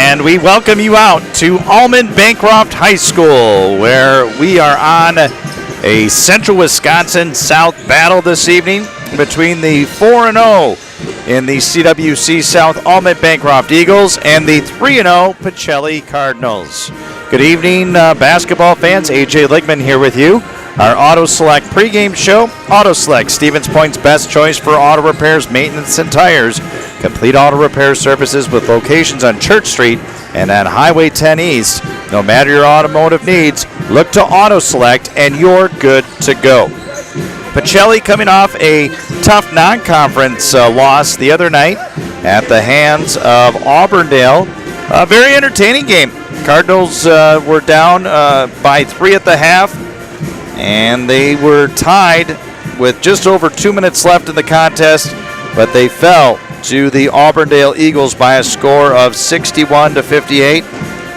And we welcome you out to Almond-Bancroft High School, where we are on a Central Wisconsin South battle this evening between the 4-0 in the CWC South Almond-Bancroft Eagles and the 3-0 Pacelli Cardinals. Good evening, basketball fans. AJ Ligman here with you. Our Auto Select pregame show. Auto Select, Stevens Point's best choice for auto repairs, maintenance, and tires. Complete auto repair services with locations on Church Street and on Highway 10 East. No matter your automotive needs, look to Auto Select and you're good to go. Pacelli coming off a tough non-conference loss the other night at the hands of Auburndale. A very entertaining game. Cardinals were down by 3 at the half, and they were tied with just over 2 minutes left in the contest, but they fell to the Auburndale Eagles by a score of 61-58.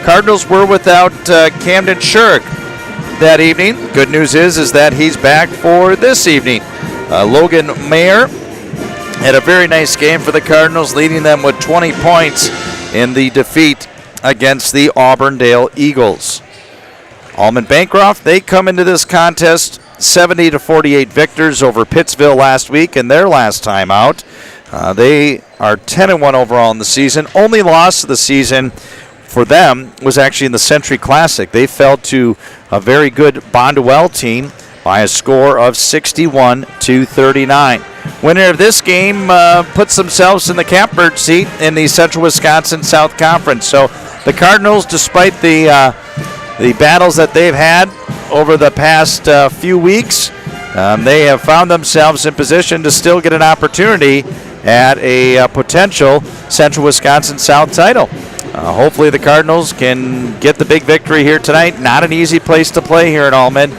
Cardinals were without Camden Shurick that evening. Good news is that he's back for this evening. Logan Mayer had a very nice game for the Cardinals, leading them with 20 points in the defeat against the Auburndale Eagles. Almond-Bancroft, they come into this contest 70-48 victors over Pittsville last week in their last time out. They are 10-1 overall in the season. Only loss of the season for them was actually in the Century Classic. They fell to a very good Bondwell team by a score of 61-39. Winner of this game puts themselves in the catbird seat in the Central Wisconsin South Conference. So the Cardinals, despite the battles that they've had over the past few weeks, they have found themselves in position to still get an opportunity at a potential Central Wisconsin South title. Hopefully the Cardinals can get the big victory here tonight. Not an easy place to play here at Almond.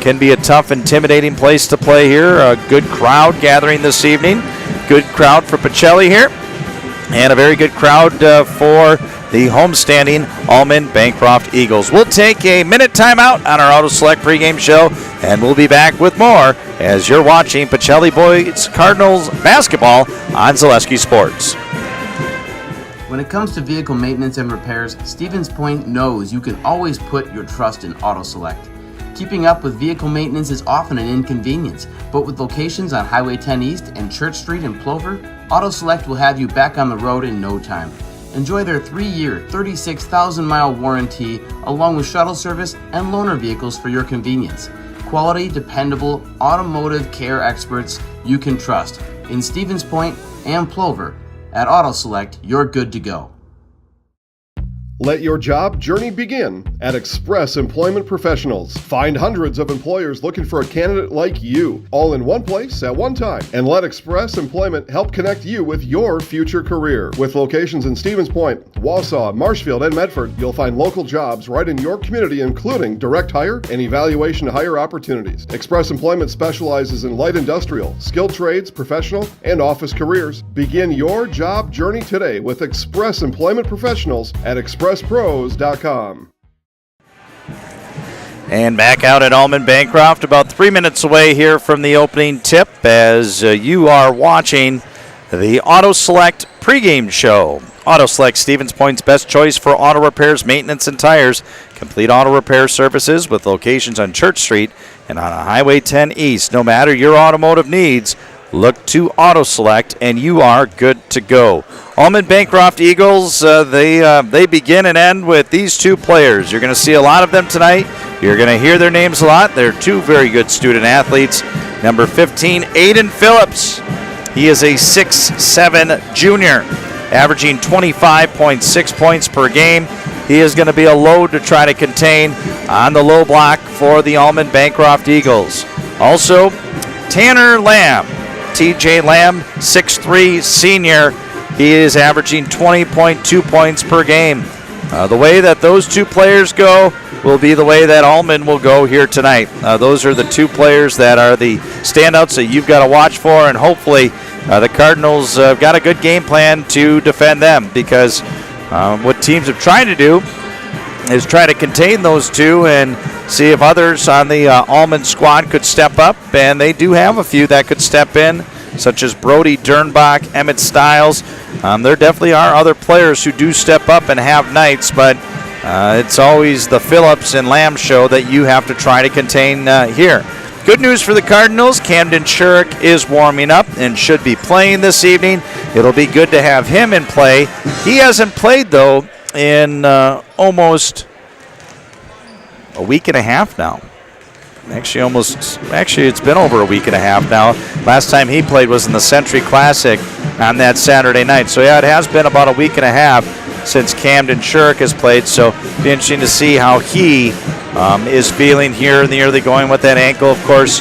Can be a tough, intimidating place to play here. A good crowd gathering this evening. Good crowd for Pacelli here. And a very good crowd for the homestanding Almond-Bancroft Eagles. We'll take a minute timeout on our Auto Select pregame show, and we'll be back with more as you're watching Pacelli Boys Cardinals basketball on Zaleski Sports. When it comes to vehicle maintenance and repairs, Stevens Point knows you can always put your trust in Auto Select. Keeping up with vehicle maintenance is often an inconvenience, but with locations on Highway 10 East and Church Street in Plover, Auto Select will have you back on the road in no time. Enjoy their 3-year, 36,000-mile warranty along with shuttle service and loaner vehicles for your convenience. Quality, dependable, automotive care experts you can trust. In Stevens Point and Plover, at Auto Select, you're good to go. Let your job journey begin at Express Employment Professionals. Find hundreds of employers looking for a candidate like you, all in one place at one time. And let Express Employment help connect you with your future career. With locations in Stevens Point, Wausau, Marshfield, and Medford, you'll find local jobs right in your community, including direct hire and evaluation to hire opportunities. Express Employment specializes in light industrial, skilled trades, professional, and office careers. Begin your job journey today with Express Employment Professionals at expresspros.com. And back out at Almond-Bancroft, about 3 minutes away here from the opening tip as you are watching the Auto Select pregame show. Auto Select, Stevens Point's best choice for auto repairs, maintenance, and tires. Complete auto repair services with locations on Church Street and on Highway 10 East. No matter your automotive needs, look to Auto Select and you are good to go. Almond-Bancroft Eagles, they begin and end with these two players. You're going to see a lot of them tonight. You're going to hear their names a lot. They're two very good student athletes. Number 15, Aiden Phillips. He is a 6'7" junior, averaging 25.6 points per game. He is going to be a load to try to contain on the low block for the Almond-Bancroft Eagles. Also, Tanner Lamb. TJ Lamb, 6'3", senior. He is averaging 20.2 points per game. The way that those two players go will be the way that Almond will go here tonight. Those are the two players that are the standouts that you've got to watch for, and hopefully the Cardinals have got a good game plan to defend them, because what teams have tried to do is try to contain those two and see if others on the Almond squad could step up, and they do have a few that could step in such as Brody Dernbach, Emmett Stiles. There definitely are other players who do step up and have nights, but it's always the Phillips and Lamb show that you have to try to contain here. Good news for the Cardinals, Camden Shurik is warming up and should be playing this evening. It'll be good to have him in play. He hasn't played, though, in almost a week and a half now. Actually, it's been over a week and a half now. Last time he played was in the Century Classic on that Saturday night. So, yeah, it has been about a week and a half since Camden Shurik has played. So, it'll be interesting to see how he is feeling here in the early going with that ankle. Of course,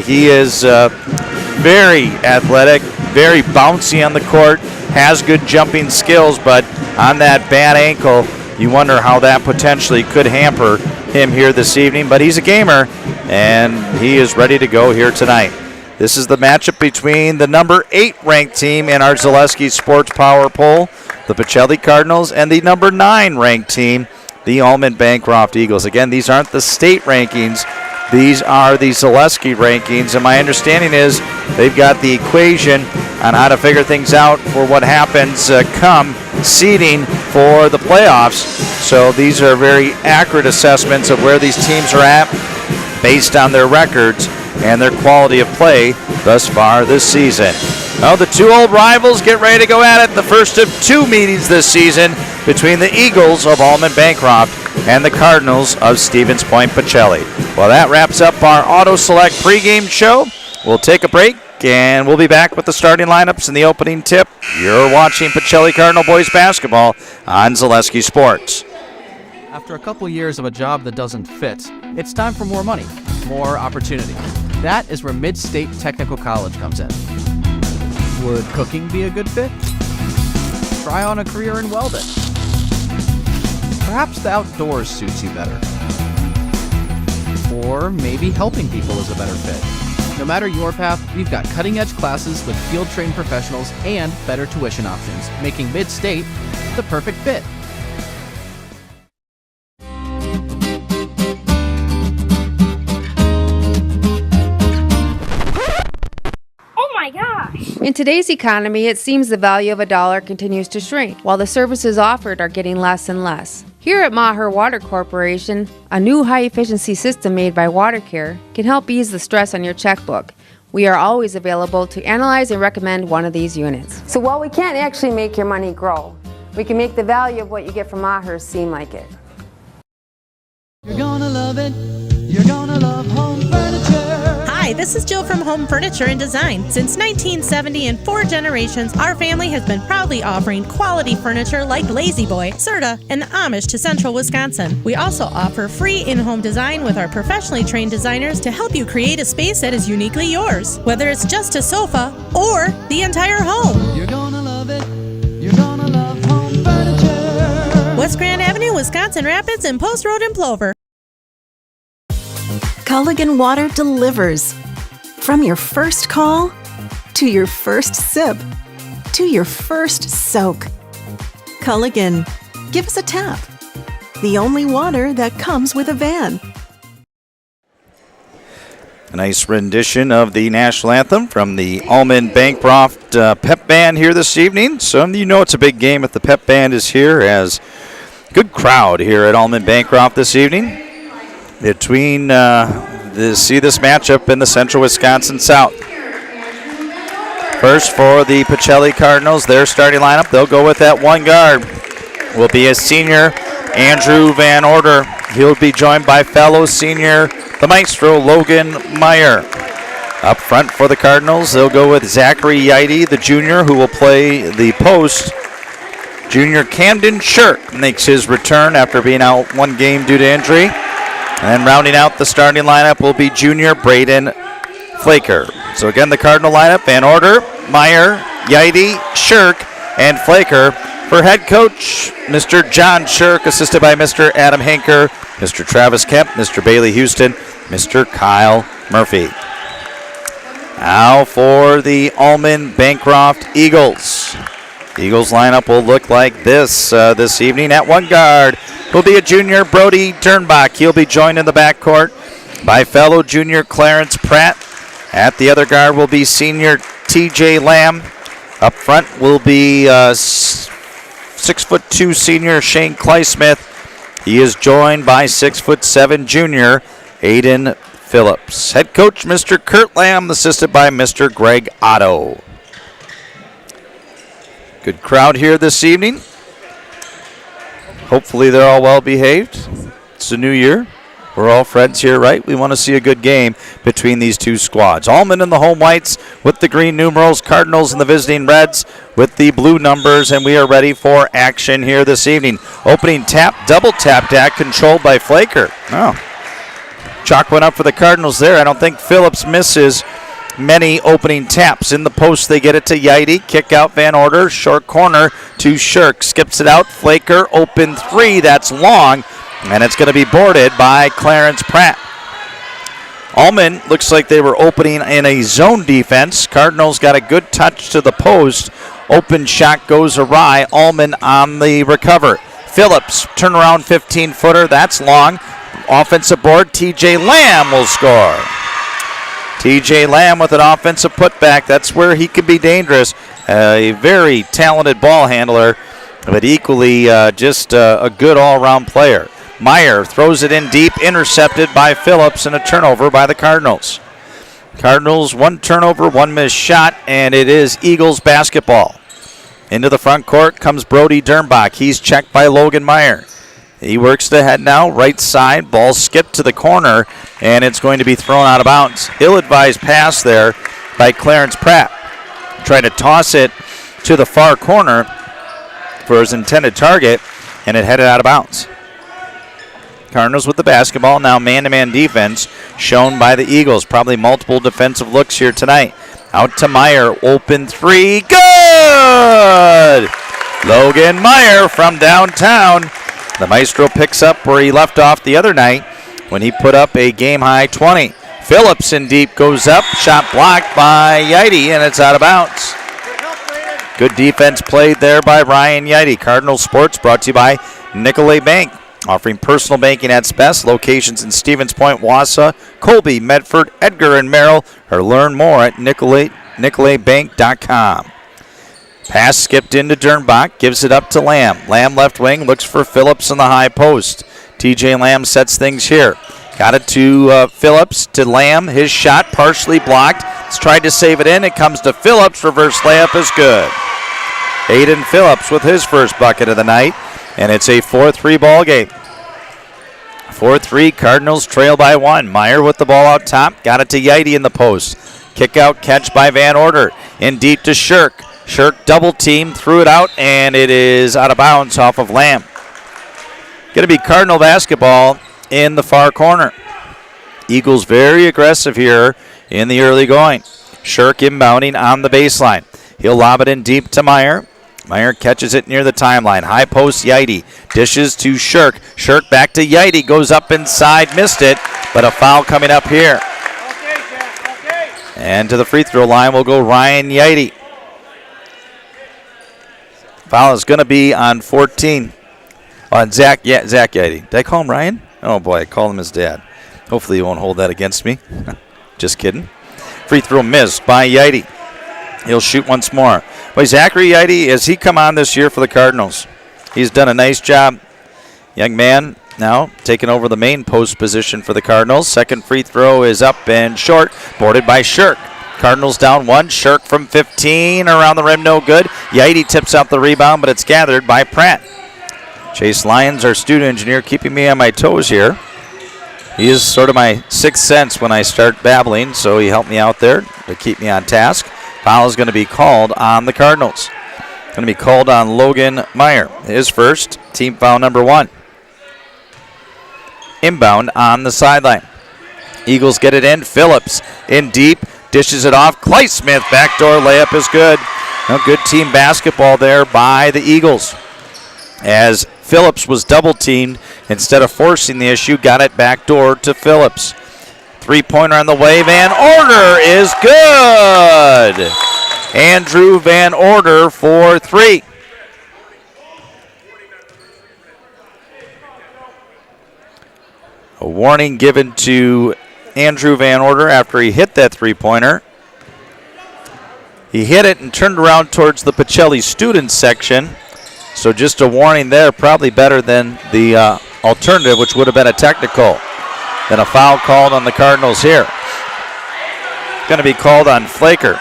he is very athletic, very bouncy on the court, has good jumping skills, but on that bad ankle, you wonder how that potentially could hamper him here this evening. But he's a gamer, and he is ready to go here tonight. This is the matchup between the number 8 ranked team in our Zaleski Sports Power Poll, the Pacelli Cardinals, and the number 9 ranked team, the Almond-Bancroft Eagles. Again, these aren't the state rankings. These are the Zaleski rankings, and my understanding is they've got the equation on how to figure things out for what happens come seeding for the playoffs. So these are very accurate assessments of where these teams are at based on their records and their quality of play thus far this season. Now the two old rivals get ready to go at it. The first of 2 meetings this season between the Eagles of Almond-Bancroft and the Cardinals of Stevens Point Pacelli. Well, that wraps up our Auto Select pregame show. We'll take a break, and we'll be back with the starting lineups and the opening tip. You're watching Pacelli Cardinal Boys Basketball on Zaleski Sports. After a couple years of a job that doesn't fit, it's time for more money, more opportunity. That is where Mid-State Technical College comes in. Would cooking be a good fit? Try on a career in welding. Perhaps the outdoors suits you better. Or maybe helping people is a better fit. No matter your path, we've got cutting-edge classes with field-trained professionals and better tuition options, making Mid-State the perfect fit. In today's economy, it seems the value of a dollar continues to shrink, while the services offered are getting less and less. Here at Maher Water Corporation, a new high-efficiency system made by WaterCare can help ease the stress on your checkbook. We are always available to analyze and recommend one of these units. So while we can't actually make your money grow, we can make the value of what you get from Maher seem like it. You're gonna love it. You're gonna love home furniture. Hi, this is Jill from Home Furniture and Design. Since 1970 and 4 generations, our family has been proudly offering quality furniture like Lazy Boy, Serta, and the Amish to Central Wisconsin. We also offer free in-home design with our professionally trained designers to help you create a space that is uniquely yours, whether it's just a sofa or the entire home. You're gonna love it. You're gonna love home furniture. West Grand Avenue, Wisconsin Rapids, and Post Road in Plover. Culligan Water delivers. From your first call, to your first sip, to your first soak. Culligan, give us a tap. The only water that comes with a van. A nice rendition of the national anthem from the Almond-Bancroft pep band here this evening. So you know it's a big game if the pep band is here, as good crowd here at Almond-Bancroft this evening. Between see this matchup in the Central Wisconsin South. First for the Pacelli Cardinals, their starting lineup, they'll go with that one guard. Will be a senior, Andrew Van Order. He'll be joined by fellow senior, the maestro, Logan Meyer. Up front for the Cardinals, they'll go with Zachary Yeide, the junior, who will play the post. Junior Camden Shurik makes his return after being out one game due to injury. And then rounding out the starting lineup will be junior Braden Flaker. So again, the Cardinal lineup: Van Order, Meyer, Yeide, Shurik, and Flaker. For head coach, Mr. John Shurik, assisted by Mr. Adam Henker, Mr. Travis Kemp, Mr. Bailey Houston, Mr. Kyle Murphy. Now for the Almond-Bancroft Eagles. Eagles lineup will look like this this evening. At one guard will be a junior, Brody Dernbach. He'll be joined in the backcourt by fellow junior Clarence Pratt. At the other guard will be senior TJ Lamb. Up front will be 6'2" senior Shane Kleismith. He is joined by 6'7" junior Aiden Phillips. Head coach Mr. Kurt Lamb, assisted by Mr. Greg Otto. Good crowd here this evening. Hopefully they're all well behaved. It's a new year. We're all friends here, right? We want to see a good game between these two squads. Almond in the home whites with the green numerals, Cardinals and the visiting Reds with the blue numbers, and we are ready for action here this evening. Opening tap, double tap deck controlled by Flaker. Oh, chalk went up for the Cardinals there. I don't think Phillips misses many opening taps. In the post, they get it to Yidy. Kick out Van Order. Short corner to Shirk. Skips it out. Flaker, open three. That's long. And it's going to be boarded by Clarence Pratt. Almond looks like they were opening in a zone defense. Cardinals got a good touch to the post. Open shot goes awry. Almond on the recover. Phillips, turnaround 15-footer. That's long. Offensive board. TJ Lamb will score. TJ Lamb with an offensive putback. That's where he could be dangerous. A very talented ball handler, but equally just a good all-around player. Meyer throws it in deep, intercepted by Phillips, and a turnover by the Cardinals. Cardinals, one turnover, one missed shot, and it is Eagles basketball. Into the front court comes Brody Dernbach. He's checked by Logan Meyer. He works the head now, right side. Ball skipped to the corner, and it's going to be thrown out of bounds. Ill-advised pass there by Clarence Pratt. Trying to toss it to the far corner for his intended target, and it headed out of bounds. Cardinals with the basketball, now man-to-man defense shown by the Eagles. Probably multiple defensive looks here tonight. Out to Meyer, open three, good! Logan Meyer from downtown. The Maestro picks up where he left off the other night when he put up a game-high 20. Phillips in deep goes up, shot blocked by Yidy, and it's out of bounds. Good defense played there by Ryan Yidy. Cardinal Sports brought to you by Nicolay Bank, offering personal banking at its best. Locations in Stevens Point, Wausau, Colby, Medford, Edgar, and Merrill, or learn more at nicolaybank.com. Pass skipped into Dernbach, gives it up to Lamb. Lamb left wing, looks for Phillips in the high post. TJ Lamb sets things here. Got it to Phillips, to Lamb. His shot partially blocked. He's tried to save it in. It comes to Phillips. Reverse layup is good. Aiden Phillips with his first bucket of the night. And it's a 4-3 ball game. 4-3, Cardinals trail by one. Meyer with the ball out top. Got it to Yidy in the post. Kick out catch by Van Order. In deep to Shirk. Shirk double team, threw it out, and it is out of bounds off of Lamb. Going to be Cardinal basketball in the far corner. Eagles very aggressive here in the early going. Shirk inbounding on the baseline. He'll lob it in deep to Meyer. Meyer catches it near the timeline. High post, Yidy. Dishes to Shirk. Shirk back to Yidy. Goes up inside. Missed it, but a foul coming up here. And to the free throw line will go Ryan Yidy. Foul is going to be on 14. On Zach Yidy. Did I call him Ryan? Oh, boy, I called him his dad. Hopefully he won't hold that against me. Just kidding. Free throw missed by Yidy. He'll shoot once more. Boy, Zachary Yidy, has he come on this year for the Cardinals? He's done a nice job. Young man now taking over the main post position for the Cardinals. Second free throw is up and short, boarded by Shirk. Cardinals down one. Shirk from 15, around the rim, no good. Yidy tips out the rebound, but it's gathered by Pratt. Chase Lyons, our student engineer, keeping me on my toes here. He is sort of my sixth sense when I start babbling, so he helped me out there to keep me on task. Foul is going to be called on the Cardinals. Going to be called on Logan Meyer. His first, team foul number 1. Inbound on the sideline. Eagles get it in. Phillips in deep. Dishes it off. Kleismith, backdoor layup is good. Good team basketball there by the Eagles. As Phillips was double-teamed, instead of forcing the issue, got it backdoor to Phillips. Three-pointer on the way. Van Order is good. Andrew Van Order for 3. A warning given to Andrew Van Order after he hit that three-pointer. He hit it and turned around towards the Pacelli students section. So just a warning there, probably better than the alternative, which would have been a technical. Then a foul called on the Cardinals here. Going to be called on Flaker.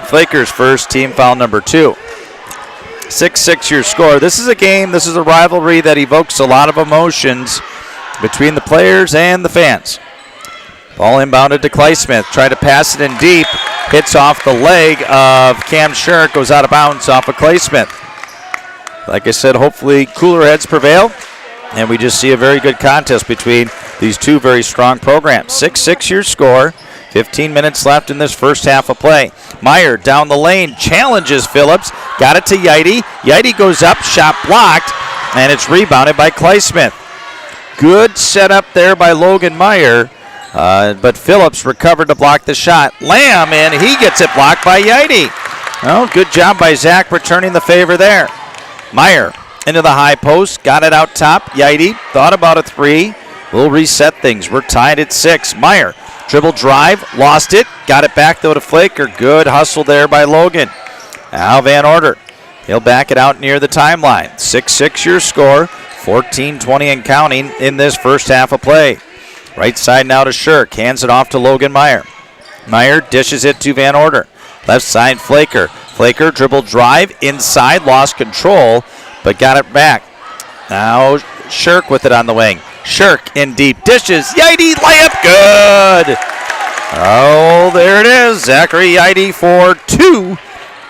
Flaker's first, team foul number 2. 6-6 your score. This is a game, this is a rivalry that evokes a lot of emotions between the players and the fans. Ball inbounded to Clay-Smith. Tried to pass it in deep. Hits off the leg of Cam Shirk. Goes out of bounds off of Clay-Smith. Like I said, hopefully cooler heads prevail. And we just see a very good contest between these two very strong programs. 6-6 your score. 15 minutes left in this first half of play. Meyer down the lane, challenges Phillips. Got it to Yidy. Yidy goes up, shot blocked, and it's rebounded by Clay-Smith. Good setup there by Logan Meyer, but Phillips recovered to block the shot. Lamb, and he gets it blocked by Yidy. Oh, good job by Zach returning the favor there. Meyer into the high post, got it out top. Yidy thought about a three. We'll reset things. We're tied at 6. Meyer, dribble drive, lost it, got it back though to Flaker. Good hustle there by Logan. Now Van Order, he'll back it out near the timeline. 6-6 your score, 14-20 and counting in this first half of play. Right side now to Shirk, hands it off to Logan Meyer. Meyer dishes it to Van Order. Left side Flaker. Flaker dribble drive, inside, lost control, but got it back. Now Shirk with it on the wing. Shirk in deep dishes. Yidy layup good. Oh, there it is. Zachary Yidy for 2.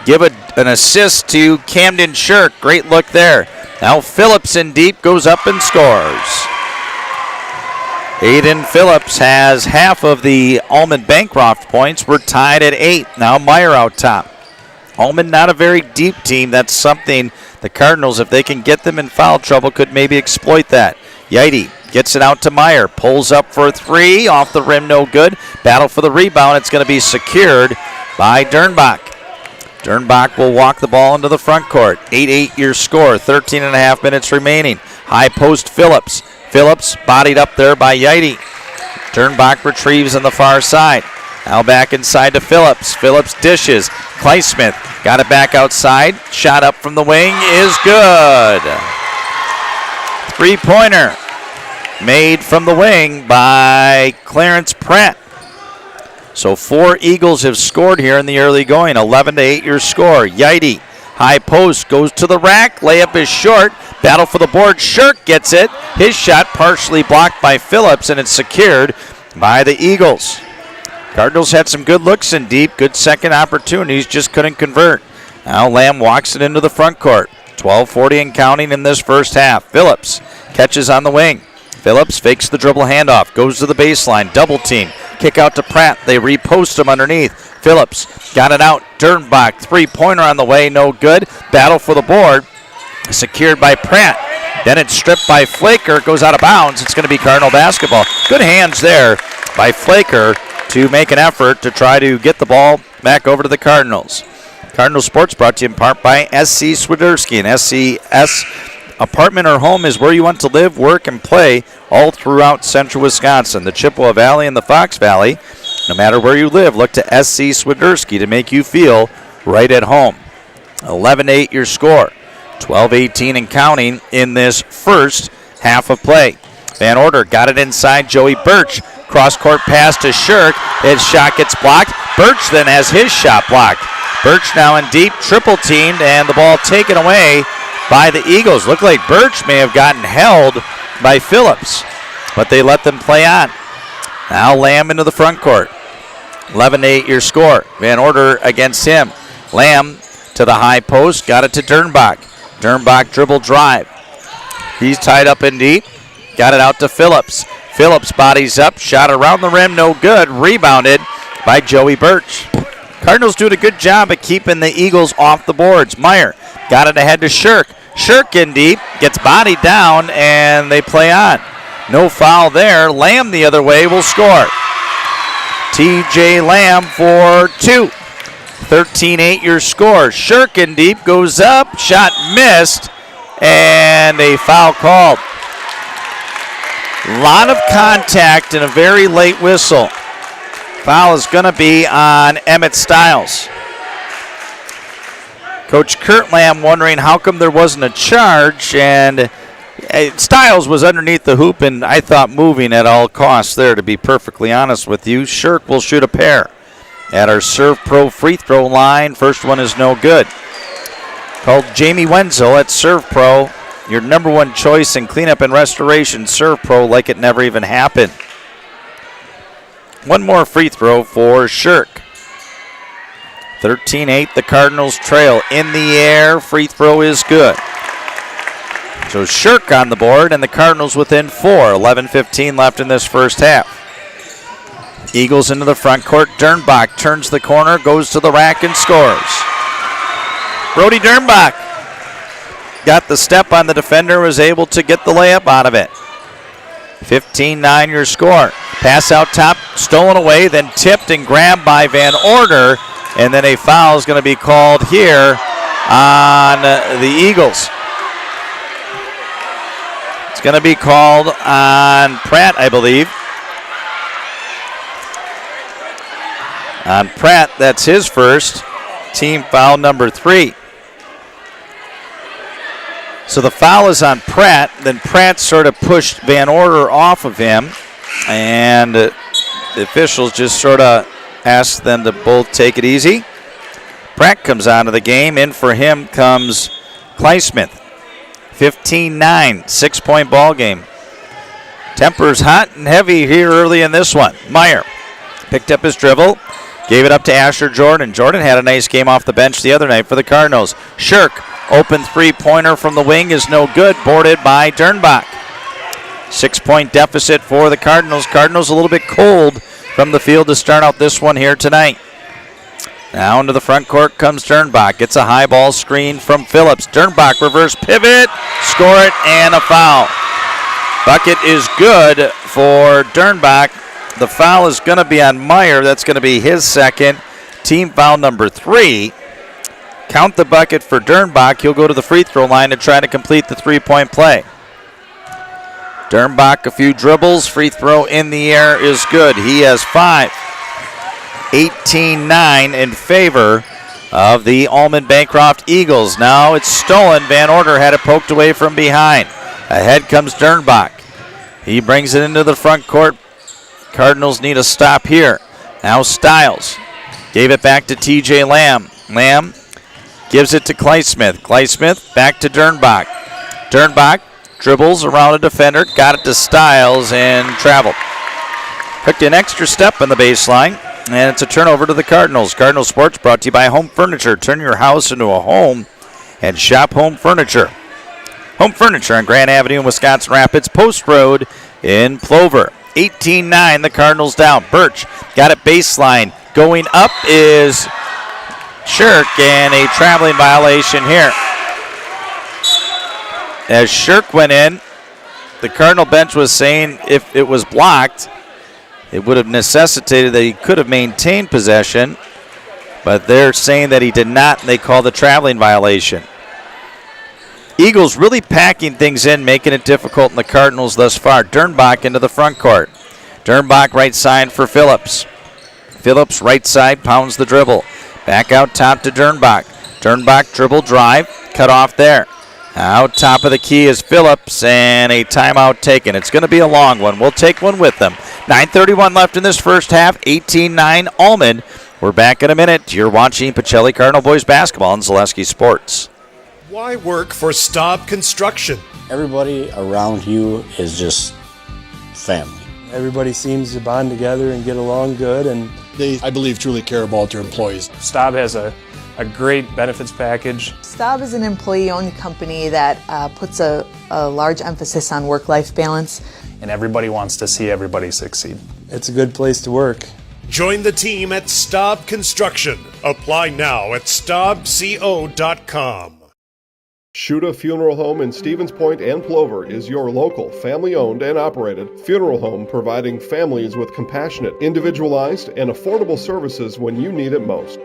Give an assist to Camden Shirk. Great look there. Now Phillips in deep goes up and scores. Aiden Phillips has half of the Almond-Bancroft points. We're tied at 8. Now Meyer out top. Almond not a very deep team. That's something the Cardinals, if they can get them in foul trouble, could maybe exploit that. Yidy gets it out to Meyer. Pulls up for a 3. Off the rim, no good. Battle for the rebound. It's going to be secured by Dernbach. Dernbach will walk the ball into the front court. 8-8 your score. 13 and a half minutes remaining. High post Phillips. Phillips bodied up there by Yidy. Dernbach retrieves on the far side. Now back inside to Phillips. Phillips dishes. Clay-Smith got it back outside. Shot up from the wing is good. Three-pointer made from the wing by Clarence Pratt. So 4 Eagles have scored here in the early going. 11-8 your score. Yidy, high post, goes to the rack. Layup is short. Battle for the board. Shirk gets it. His shot partially blocked by Phillips, and it's secured by the Eagles. Cardinals had some good looks in deep. Good second opportunities, just couldn't convert. Now Lamb walks it into the front court. 12:40 and counting in this first half. Phillips catches on the wing. Phillips fakes the dribble handoff, goes to the baseline, double team, kick out to Pratt. They repost him underneath. Phillips got it out. Dernbach, three-pointer on the way, no good. Battle for the board, secured by Pratt. Then it's stripped by Flaker, goes out of bounds. It's going to be Cardinal basketball. Good hands there by Flaker to make an effort to try to get the ball back over to the Cardinals. Cardinal Sports brought to you in part by SC Swiderski, and SCS apartment or home is where you want to live, work, and play all throughout central Wisconsin, the Chippewa Valley and the Fox Valley. No matter where you live, look to SC Swiderski to make you feel right at home. 11-8 your score. 12-18 and counting in this first half of play. Van Order got it inside Joey Birch. Cross-court pass to Shirk. His shot gets blocked. Birch then has his shot blocked. Birch now in deep, triple teamed, and the ball taken away by the Eagles. Looked like Birch may have gotten held by Phillips, but they let them play on. Now Lamb into the front court. 11-8 your score. Van Order against him. Lamb to the high post, got it to Dernbach. Dernbach dribble drive. He's tied up in deep. Got it out to Phillips. Phillips bodies up, shot around the rim, no good. Rebounded by Joey Birch. Cardinals doing a good job of keeping the Eagles off the boards. Meyer got it ahead to Shirk. Shirk in deep, gets bodied down, and they play on. No foul there. Lamb the other way will score. TJ Lamb for 2. 13-8 your score. Shirk in deep, goes up, shot missed, and a foul called. Lot of contact and a very late whistle. Foul is going to be on Emmett Stiles. Coach Kurt Lamb wondering how come there wasn't a charge, and Stiles was underneath the hoop and I thought moving at all costs there, to be perfectly honest with you. Shirk will shoot a pair at our Serve Pro free throw line. First one is no good. Called Jamie Wenzel at Serve Pro, your number one choice in cleanup and restoration. Serve Pro like it never even happened. One more free throw for Shirk. 13-8, the Cardinals trail. In the air, free throw is good. So Shirk on the board, and the Cardinals within 4. 11:15 left in this first half. Eagles into the front court. Dernbach turns the corner, goes to the rack, and scores. Brody Dernbach got the step on the defender, was able to get the layup out of it. 15-9 your score. Pass out top, stolen away, then tipped and grabbed by Van Order, and then a foul is going to be called here on the Eagles. It's going to be called on Pratt, I believe. On Pratt, that's his first. Team foul number 3. So the foul is on Pratt. Then Pratt sort of pushed Van Order off of him. And the officials just sort of asked them to both take it easy. Pratt comes out of the game. In for him comes Kleismith. 15-9, 6-point ball game. Tempers hot and heavy here early in this one. Meyer picked up his dribble, gave it up to Asher Jordan. Jordan had a nice game off the bench the other night for the Cardinals. Shirk, open three-pointer from the wing is no good, boarded by Dernbach. 6-point deficit for the Cardinals. Cardinals a little bit cold from the field to start out this one here tonight. Now into the front court comes Dernbach. Gets a high ball screen from Phillips. Dernbach reverse pivot, score it, and a foul. Bucket is good for Dernbach. The foul is going to be on Meyer. That's going to be his second. Team foul number 3. Count the bucket for Dernbach. He'll go to the free throw line to try to complete the 3-point play. Dernbach, a few dribbles. Free throw in the air is good. He has 5. 18-9 in favor of the Almond-Bancroft Eagles. Now it's stolen. Van Order had it poked away from behind. Ahead comes Dernbach. He brings it into the front court. Cardinals need a stop here. Now Stiles gave it back to TJ Lamb. Lamb gives it to Kleismith. Kleismith back to Dernbach. Dernbach dribbles around a defender, got it to Stiles and traveled. Hooked an extra step on the baseline. And it's a turnover to the Cardinals. Cardinal Sports brought to you by Home Furniture. Turn your house into a home and shop Home Furniture. Home Furniture on Grand Avenue in Wisconsin Rapids, Post Road in Plover. 18-9, the Cardinals down. Birch got it baseline. Going up is Shirk, and a traveling violation here. As Shirk went in, the Cardinal bench was saying if it was blocked, it would have necessitated that he could have maintained possession, but they're saying that he did not, and they call the traveling violation. Eagles really packing things in, making it difficult in the Cardinals thus far. Dernbach into the front court. Dernbach right side for Phillips. Phillips right side pounds the dribble. Back out top to Dernbach. Dernbach dribble drive, cut off there. Out top of the key is Phillips, and a timeout taken. It's going to be a long one. We'll take one with them. 9:31 left in this first half. 18-9 Almond. We're back in a minute. You're watching Pacelli Cardinal Boys Basketball on Zaleski Sports. Why work for Staub Construction? Everybody around you is just family. Everybody seems to bond together and get along good, and they, I believe, truly care about their employees. Staub has a great benefits package. Staub is an employee-owned company that puts a large emphasis on work-life balance. And everybody wants to see everybody succeed. It's a good place to work. Join the team at Staub Construction. Apply now at staubco.com. Shuda Funeral Home in Stevens Point and Plover is your local, family-owned and operated funeral home providing families with compassionate, individualized, and affordable services when you need it most.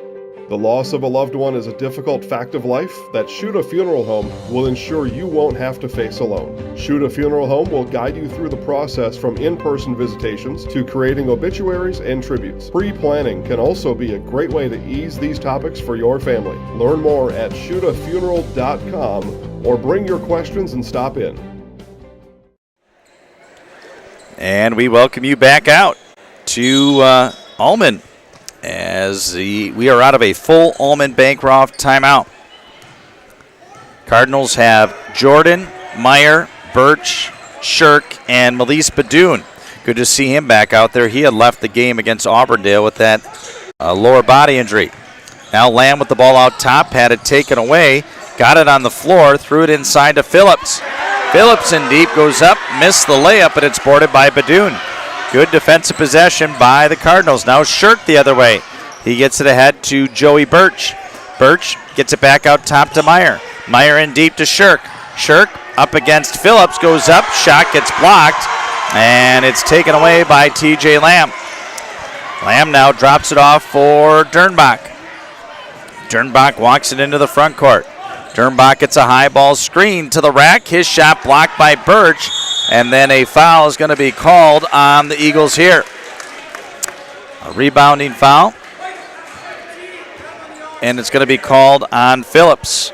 The loss of a loved one is a difficult fact of life that Shuta Funeral Home will ensure you won't have to face alone. Shuta Funeral Home will guide you through the process from in-person visitations to creating obituaries and tributes. Pre-planning can also be a great way to ease these topics for your family. Learn more at shutafuneral.com or bring your questions and stop in. And we welcome you back out to Almond as we are out of a full Almond-Bancroft timeout. Cardinals have Jordan, Meyer, Birch, Shirk, and Melise Badoon. Good to see him back out there. He had left the game against Auburndale with that lower body injury. Now Lamb with the ball out top, had it taken away, got it on the floor, threw it inside to Phillips. Phillips in deep, goes up, missed the layup, but it's boarded by Badoon. Good defensive possession by the Cardinals. Now Shirk the other way. He gets it ahead to Joey Birch. Birch gets it back out top to Meyer. Meyer in deep to Shirk. Shirk up against Phillips, goes up, shot gets blocked, and it's taken away by TJ Lamb. Lamb now drops it off for Dernbach. Dernbach walks it into the front court. Dernbach gets a high ball screen to the rack. His shot blocked by Birch. And then a foul is going to be called on the Eagles here. A rebounding foul. And it's going to be called on Phillips.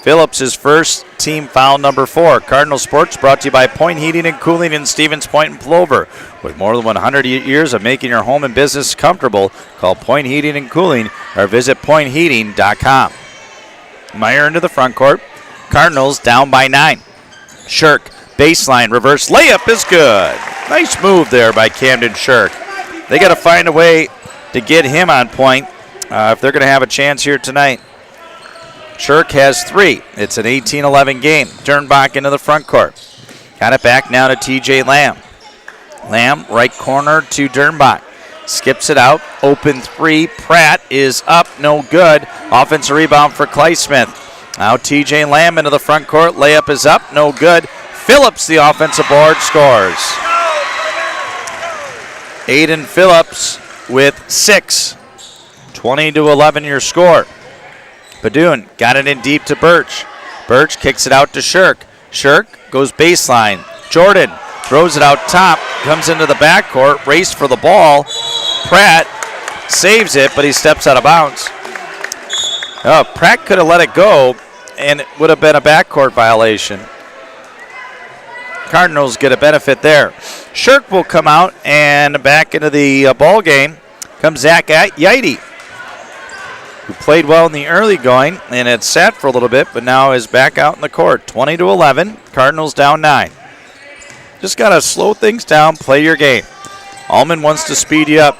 Phillips is first, team foul number 4. Cardinal Sports brought to you by Point Heating and Cooling in Stevens Point and Plover. With more than 100 years of making your home and business comfortable, call Point Heating and Cooling or visit pointheating.com. Meyer into the front court. Cardinals down by 9. Shirk. Baseline reverse layup is good. Nice move there by Camden Shirk. They got to find a way to get him on point if they're going to have a chance here tonight. Shirk has 3. It's an 18-11 game. Dernbach into the front court. Got it back now to TJ Lamb. Lamb right corner to Dernbach. Skips it out. Open 3. Pratt is up. No good. Offensive rebound for Kleismith. Now TJ Lamb into the front court. Layup is up. No good. Phillips, the offensive board, scores. Aiden Phillips with 6. 20-11 your score. Badoon got it in deep to Birch. Birch kicks it out to Shirk. Shirk goes baseline. Jordan throws it out top, comes into the backcourt, race for the ball. Pratt saves it, but he steps out of bounds. Oh, Pratt could have let it go, and it would have been a backcourt violation. Cardinals get a benefit there. Shirk will come out, and back into the ball game comes Zach Yaite, who played well in the early going and had sat for a little bit, but now is back out in the court. 20-11, Cardinals down 9. Just got to slow things down, play your game. Almond wants to speed you up.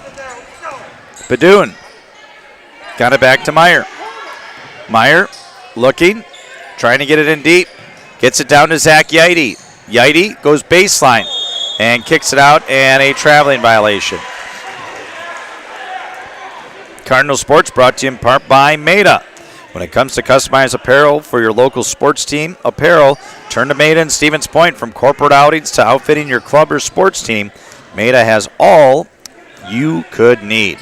Badoon got it back to Meyer. Meyer looking, trying to get it in deep. Gets it down to Zach Yaite. Yaite goes baseline and kicks it out, and a traveling violation. Cardinal Sports brought to you in part by Maida. When it comes to customized apparel for your local sports team apparel, turn to Maida in Stevens Point. From corporate outings to outfitting your club or sports team, Maida has all you could need.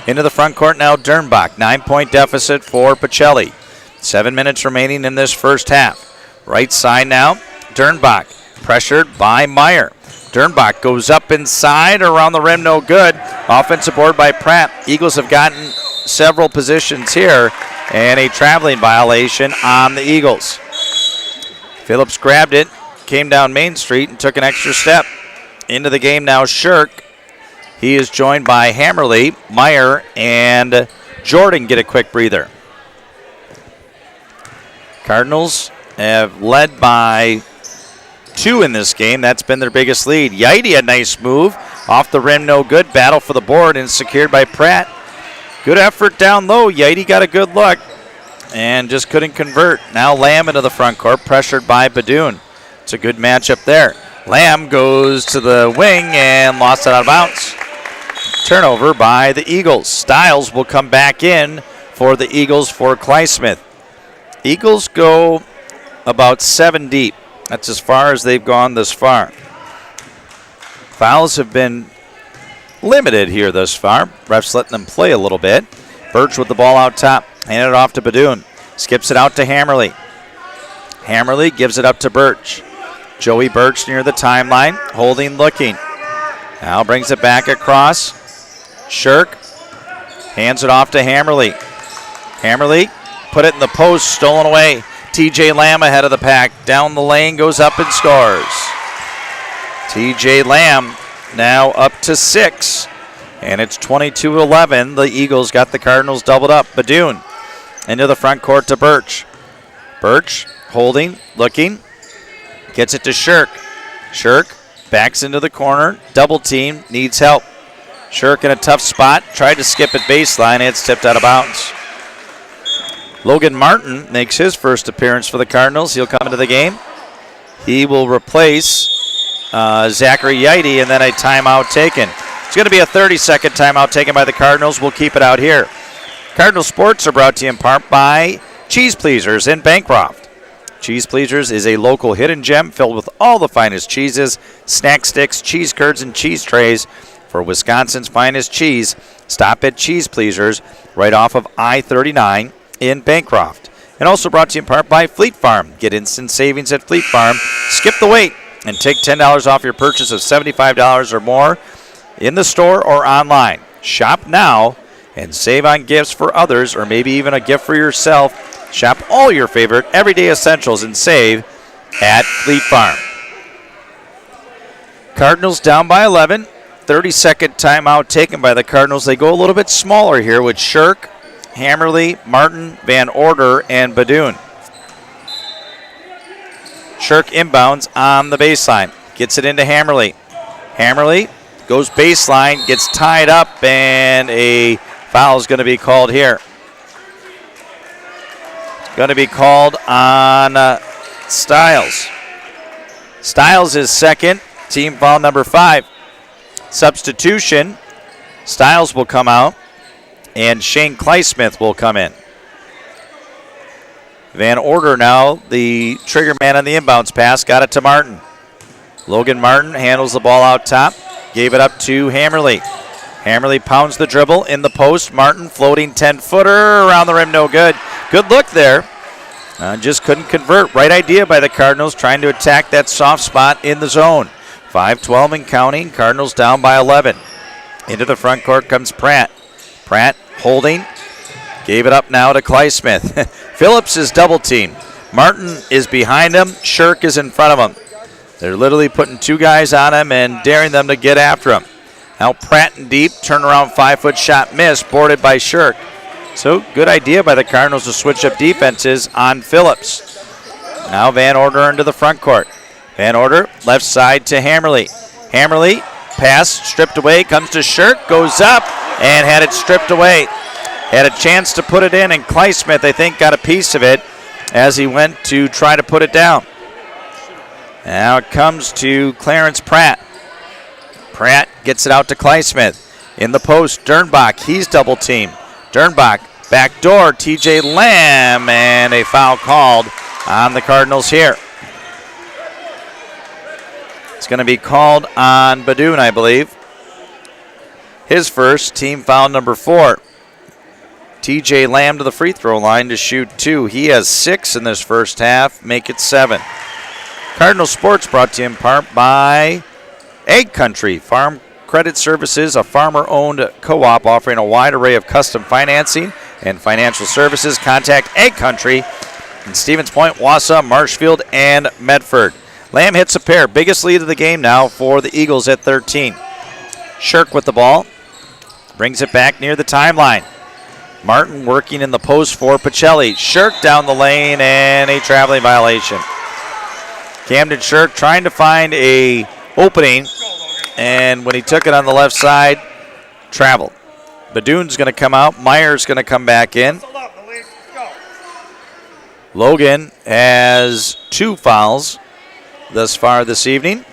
Into the front court now, Dernbach. 9-point deficit for Pacelli. 7 minutes remaining in this first half. Right side now, Dernbach, pressured by Meyer. Dernbach goes up inside, around the rim, no good. Offensive board by Pratt. Eagles have gotten several positions here, and a traveling violation on the Eagles. Phillips grabbed it, came down Main Street, and took an extra step. Into the game now, Shirk. He is joined by Hammerly, Meyer, and Jordan get a quick breather. Cardinals have led by 2 in this game. That's been their biggest lead. Yaite, a nice move. Off the rim, no good. Battle for the board and secured by Pratt. Good effort down low. Yaite got a good look and just couldn't convert. Now Lamb into the front court, pressured by Badoon. It's a good matchup there. Lamb goes to the wing and lost it out of bounds. Turnover by the Eagles. Stiles will come back in for the Eagles for Kleismith. Eagles go about 7 deep. That's as far as they've gone this far. Fouls have been limited here thus far. Refs letting them play a little bit. Birch with the ball out top. Handed it off to Badoon. Skips it out to Hammerly. Hammerly gives it up to Birch. Joey Birch near the timeline. Holding, looking. Now brings it back across. Shirk hands it off to Hammerly. Hammerly put it in the post, stolen away. TJ Lamb ahead of the pack. Down the lane, goes up and scores. TJ Lamb now up to 6. And it's 22-11. The Eagles got the Cardinals doubled up. Badoon into the front court to Birch. Birch holding, looking. Gets it to Shirk. Shirk backs into the corner. Double team, needs help. Shirk in a tough spot. Tried to skip at baseline. It's tipped out of bounds. Logan Martin makes his first appearance for the Cardinals. He'll come into the game. He will replace Zachary Yeide, and then a timeout taken. It's going to be a 30-second timeout taken by the Cardinals. We'll keep it out here. Cardinal Sports are brought to you in part by Cheese Pleasers in Bancroft. Cheese Pleasers is a local hidden gem filled with all the finest cheeses, snack sticks, cheese curds, and cheese trays. For Wisconsin's finest cheese, stop at Cheese Pleasers right off of I-39 in Bancroft. And also brought to you in part by Fleet Farm. Get instant savings at Fleet Farm. Skip the wait and take $10 off your purchase of $75 or more in the store or online. Shop now and save on gifts for others or maybe even a gift for yourself. Shop all your favorite everyday essentials and save at Fleet Farm. Cardinals down by 11. 30-second timeout taken by the Cardinals. They go a little bit smaller here with Shirk, Hammerly, Martin, Van Order, and Badoon. Shirk inbounds on the baseline. Gets it into Hammerly. Hammerly goes baseline, gets tied up, and a foul is going to be called here. It's going to be called on Stiles. Stiles is second. Team foul number 5. Substitution. Stiles will come out. And Shane Kleismith will come in. Van Order now, the trigger man on the inbounds pass, got it to Martin. Logan Martin handles the ball out top, gave it up to Hammerly. Hammerly pounds the dribble in the post. Martin floating 10-footer around the rim, no good. Good look there. Just couldn't convert. Right idea by the Cardinals, trying to attack that soft spot in the zone. 5-12 and counting. Cardinals down by 11. Into the front court comes Pratt. Pratt holding. Gave it up now to Kleismith. Phillips is double teamed. Martin is behind him. Shirk is in front of him. They're literally putting 2 guys on him and daring them to get after him. Now Pratt in deep. Turnaround 5-foot shot missed. Boarded by Shirk. So good idea by the Cardinals to switch up defenses on Phillips. Now Van Order into the front court. Van Order left side to Hammerly. Hammerly pass stripped away. Comes to Shirk. Goes up and had it stripped away. Had a chance to put it in, and Kleismith, I think, got a piece of it as he went to try to put it down. Now it comes to Clarence Pratt. Pratt gets it out to Kleismith. In the post, Dernbach, he's double teamed. Dernbach, back door, TJ Lamb, and a foul called on the Cardinals here. It's going to be called on Badoon, I believe. His first, team foul number 4. TJ Lamb to the free throw line to shoot 2. He has 6 in this first half, make it 7. Cardinal Sports brought to you in part by Egg Country Farm Credit Services, a farmer-owned co-op offering a wide array of custom financing and financial services. Contact Egg Country in Stevens Point, Wausau, Marshfield, and Medford. Lamb hits a pair. Biggest lead of the game now for the Eagles at 13. Shirk with the ball. Brings it back near the timeline. Martin working in the post for Pacelli. Shirk down the lane and a traveling violation. Camden Shirk trying to find a opening, and when he took it on the left side, traveled. Badoon's going to come out. Meyer's going to come back in. Logan has 2 fouls thus far this evening.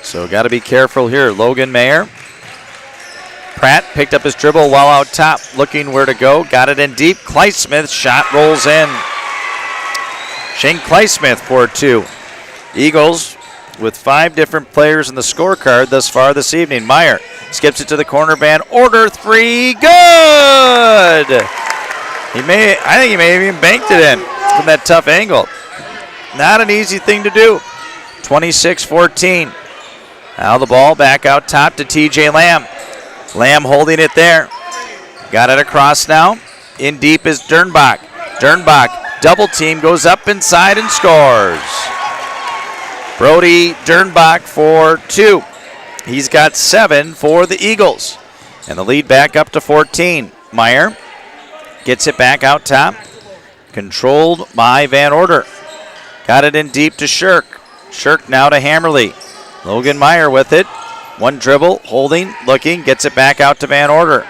So got to be careful here. Logan Mayer. Pratt picked up his dribble while out top, looking where to go. Got it in deep. Kleismith shot rolls in. Shane Kleismith for 2. Eagles with 5 different players in the scorecard thus far this evening. Meyer skips it to the corner. Van Order 3, good! I think he may have even banked it in from that tough angle. Not an easy thing to do. 26-14. Now the ball back out top to TJ Lamb. Lamb holding it there. Got it across now. In deep is Dernbach. Dernbach, double team, goes up inside and scores. Brody Dernbach for 2. He's got 7 for the Eagles. And the lead back up to 14. Meyer gets it back out top. Controlled by Van Order. Got it in deep to Shirk. Shirk now to Hammerly. Logan Meyer with it. One dribble, holding, looking, gets it back out to Van Order.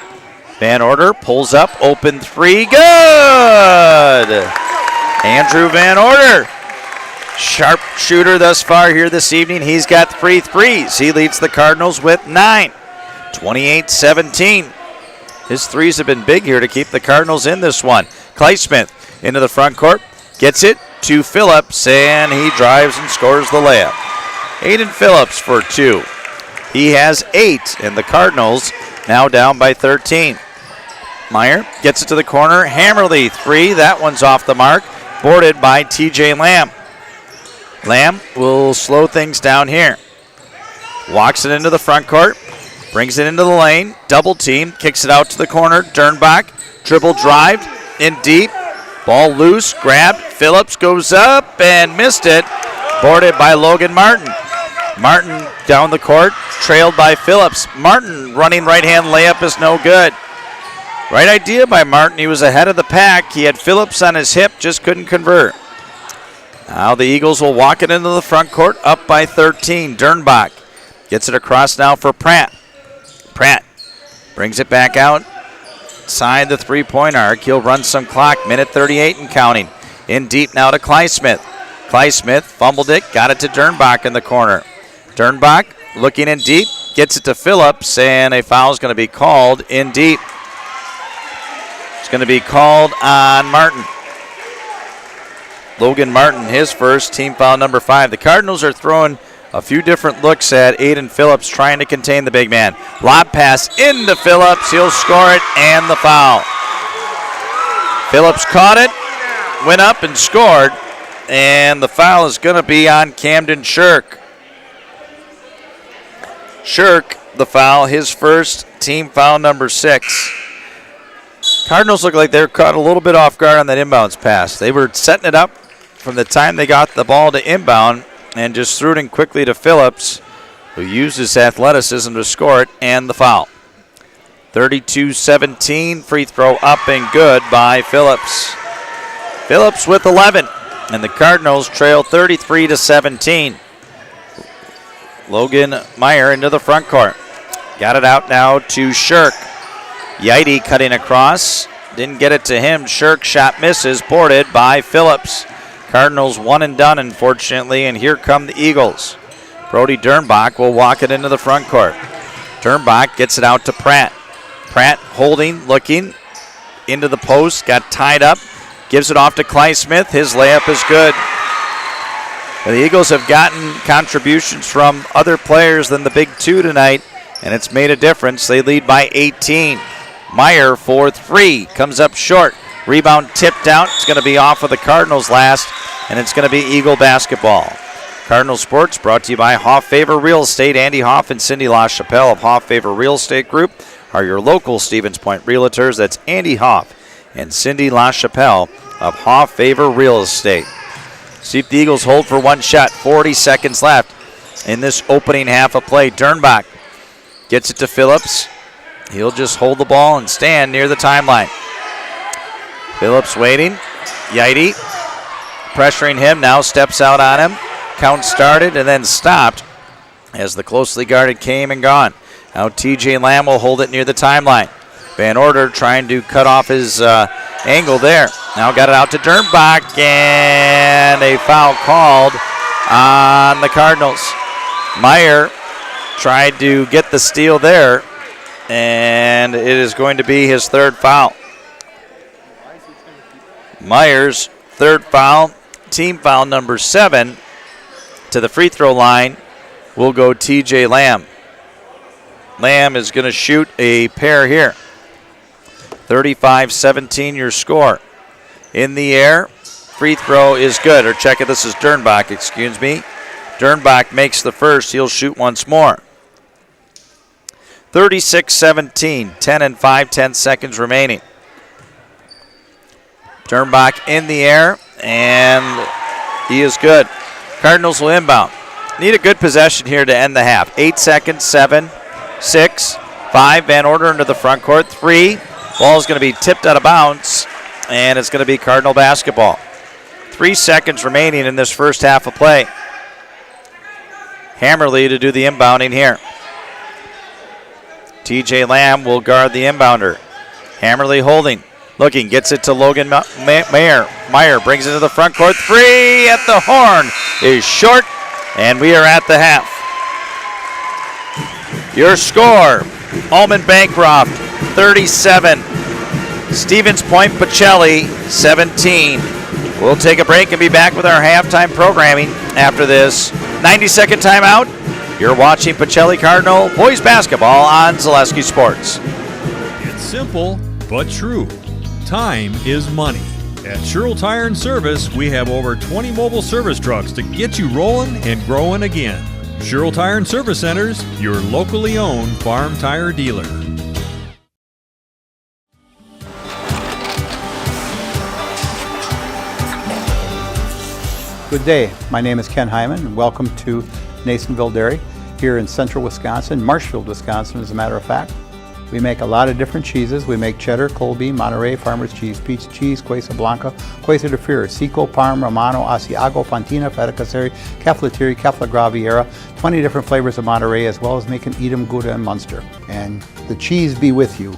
Van Order pulls up, open 3, good! Andrew Van Order. Sharp shooter thus far here this evening. He's got 3 threes. He leads the Cardinals with 9. 28-17. His threes have been big here to keep the Cardinals in this one. Kleismith into the front court. Gets it to Phillips, and he drives and scores the layup. Aiden Phillips for 2. He has 8, and the Cardinals now down by 13. Meyer gets it to the corner. Hammerly 3. That one's off the mark. Boarded by TJ Lamb. Lamb will slow things down here. Walks it into the front court. Brings it into the lane. Double team. Kicks it out to the corner. Dernbach. Dribble drive. In deep. Ball loose. Grabbed. Phillips goes up and missed it. Boarded by Logan Martin. Martin down the court. Trailed by Phillips. Martin running right-hand layup is no good. Right idea by Martin. He was ahead of the pack. He had Phillips on his hip. Just couldn't convert. Now the Eagles will walk it into the front court. Up by 13. Dernbach gets it across now for Pratt. Pratt brings it back out. Side the three-point arc. He'll run some clock. Minute 38 and counting. In deep now to Kleismith. Kleismith fumbled it. Got it to Dernbach in the corner. Dernbach looking in deep. Gets it to Phillips, and a foul is going to be called in deep. It's going to be called on Martin. Logan Martin, his first, team foul number 5. The Cardinals are throwing a few different looks at Aiden Phillips, trying to contain the big man. Lob pass into Phillips. He'll score it, and the foul. Phillips caught it, went up and scored, and the foul is going to be on Camden Shirk. Shirk, the foul, his first, team foul number 6. Cardinals look like they're caught a little bit off guard on that inbounds pass. They were setting it up from the time they got the ball to inbound and just threw it in quickly to Phillips, who used his athleticism to score it, and the foul. 32-17, free throw up and good by Phillips. Phillips with 11, and the Cardinals trail 33-17. Logan Meyer into the front court. Got it out now to Shirk. Yaite cutting across. Didn't get it to him. Shirk shot misses. Boarded by Phillips. Cardinals one and done, unfortunately, and here come the Eagles. Brody Dernbach will walk it into the front court. Dernbach gets it out to Pratt. Pratt holding, looking, into the post, got tied up, gives it off to Kleismith. His layup is good. The Eagles have gotten contributions from other players than the big 2 tonight, and it's made a difference. They lead by 18. Meyer for 3, comes up short. Rebound tipped out. It's going to be off of the Cardinals last, and it's going to be Eagle basketball. Cardinal Sports brought to you by Hoff Favor Real Estate. Andy Hoff and Cindy LaChapelle of Hoff Favor Real Estate Group are your local Stevens Point realtors. That's Andy Hoff and Cindy LaChapelle of Hoff Favor Real Estate. See if the Eagles hold for one shot. 40 seconds left in this opening half of play. Dernbach gets it to Phillips. He'll just hold the ball and stand near the timeline. Phillips waiting. Yaite pressuring him. Now steps out on him. Count started and then stopped as the closely guarded came and gone. Now TJ Lamb will hold it near the timeline. Van Order trying to cut off his angle there. Now got it out to Dernbach, and a foul called on the Cardinals. Meyer tried to get the steal there, and it is going to be his 3rd foul. Meyer's 3rd foul, team foul number 7. to the free throw line will go TJ Lamb. Lamb is going to shoot a pair here. 35-17 your score. In the air, free throw is good. Or check it, this is Dernbach, excuse me. Dernbach makes the first. He'll shoot once more. 36-17, 10 and 5, 10 seconds remaining. Dernbach in the air, and he is good. Cardinals will inbound. Need a good possession here to end the half. 8 seconds, 7, 6, 5. Van Order into the front court. 3. Ball is going to be tipped out of bounds, and it's going to be Cardinal basketball. 3 seconds remaining in this first half of play. Hammerly to do the inbounding here. TJ Lamb will guard the inbounder. Hammerly holding. Looking, gets it to Logan Meyer. Meyer brings it to the front court. 3 at the horn is short, and we are at the half. Your score, Almond-Bancroft 37. Stevens Point Pacelli 17. We'll take a break and be back with our halftime programming after this 90-second timeout. You're watching Pacelli Cardinal boys basketball on Zaleski Sports. It's simple but true. Time is money. At Sherrill Tire and Service, we have over 20 mobile service trucks to get you rolling and growing again. Sherrill Tire and Service Centers, your locally owned farm tire dealer. Good day. My name is Ken Hyman, and welcome to Nasonville Dairy here in central Wisconsin, Marshfield, Wisconsin, as a matter of fact. We make a lot of different cheeses. We make cheddar, Colby, Monterey, Farmer's Cheese, Peach Cheese, Quesa Blanca, Quesa de Fury, Seco, Parm, Romano, Asiago, Fontina, Feta Caseri, Caflateri, Cafla Graviera, 20 different flavors of Monterey, as well as making Edam, Gouda, and Munster. And the cheese be with you.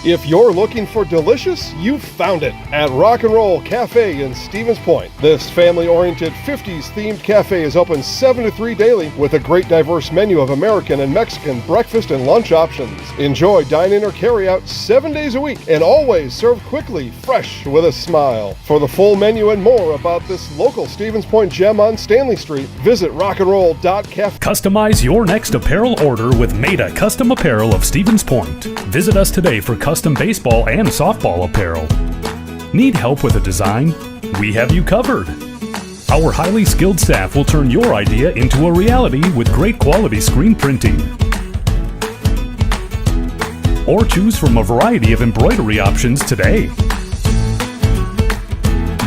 If you're looking for delicious, you've found it at Rock and Roll Cafe in Stevens Point. This family-oriented 50s themed cafe is open 7 to 3 daily with a great diverse menu of American and Mexican breakfast and lunch options. Enjoy dine-in or carry-out 7 days a week and always served quickly, fresh, with a smile. For the full menu and more about this local Stevens Point gem on Stanley Street, visit rockandroll.cafe. Customize your next apparel order with Maida Custom Apparel of Stevens Point. Visit us today for custom baseball and softball apparel. Need help with a design? We have you covered. Our highly skilled staff will turn your idea into a reality with great quality screen printing. Or choose from a variety of embroidery options today.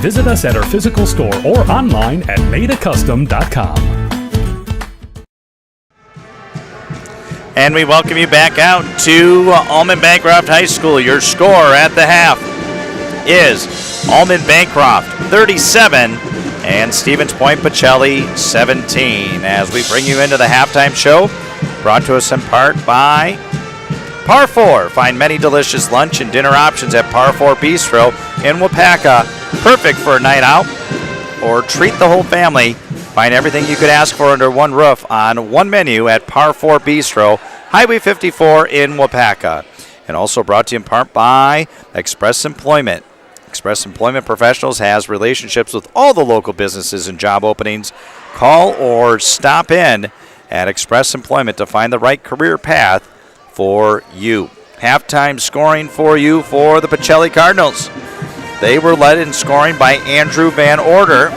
Visit us at our physical store or online at maidacustom.com. And we welcome you back out to Almond-Bancroft High School. Your score at the half is Almond-Bancroft 37 and Stevens Point Pacelli 17. As we bring you into the halftime show, brought to us in part by Par 4. Find many delicious lunch and dinner options at Par 4 Bistro in Wapaka. Perfect for a night out or treat the whole family. Find everything you could ask for under one roof on one menu at Par 4 Bistro, Highway 54 in Wapaka. And also brought to you in part by Express Employment. Express Employment Professionals has relationships with all the local businesses and job openings. Call or stop in at Express Employment to find the right career path for you. Halftime scoring for you for the Pacelli Cardinals. They were led in scoring by Andrew Van Order.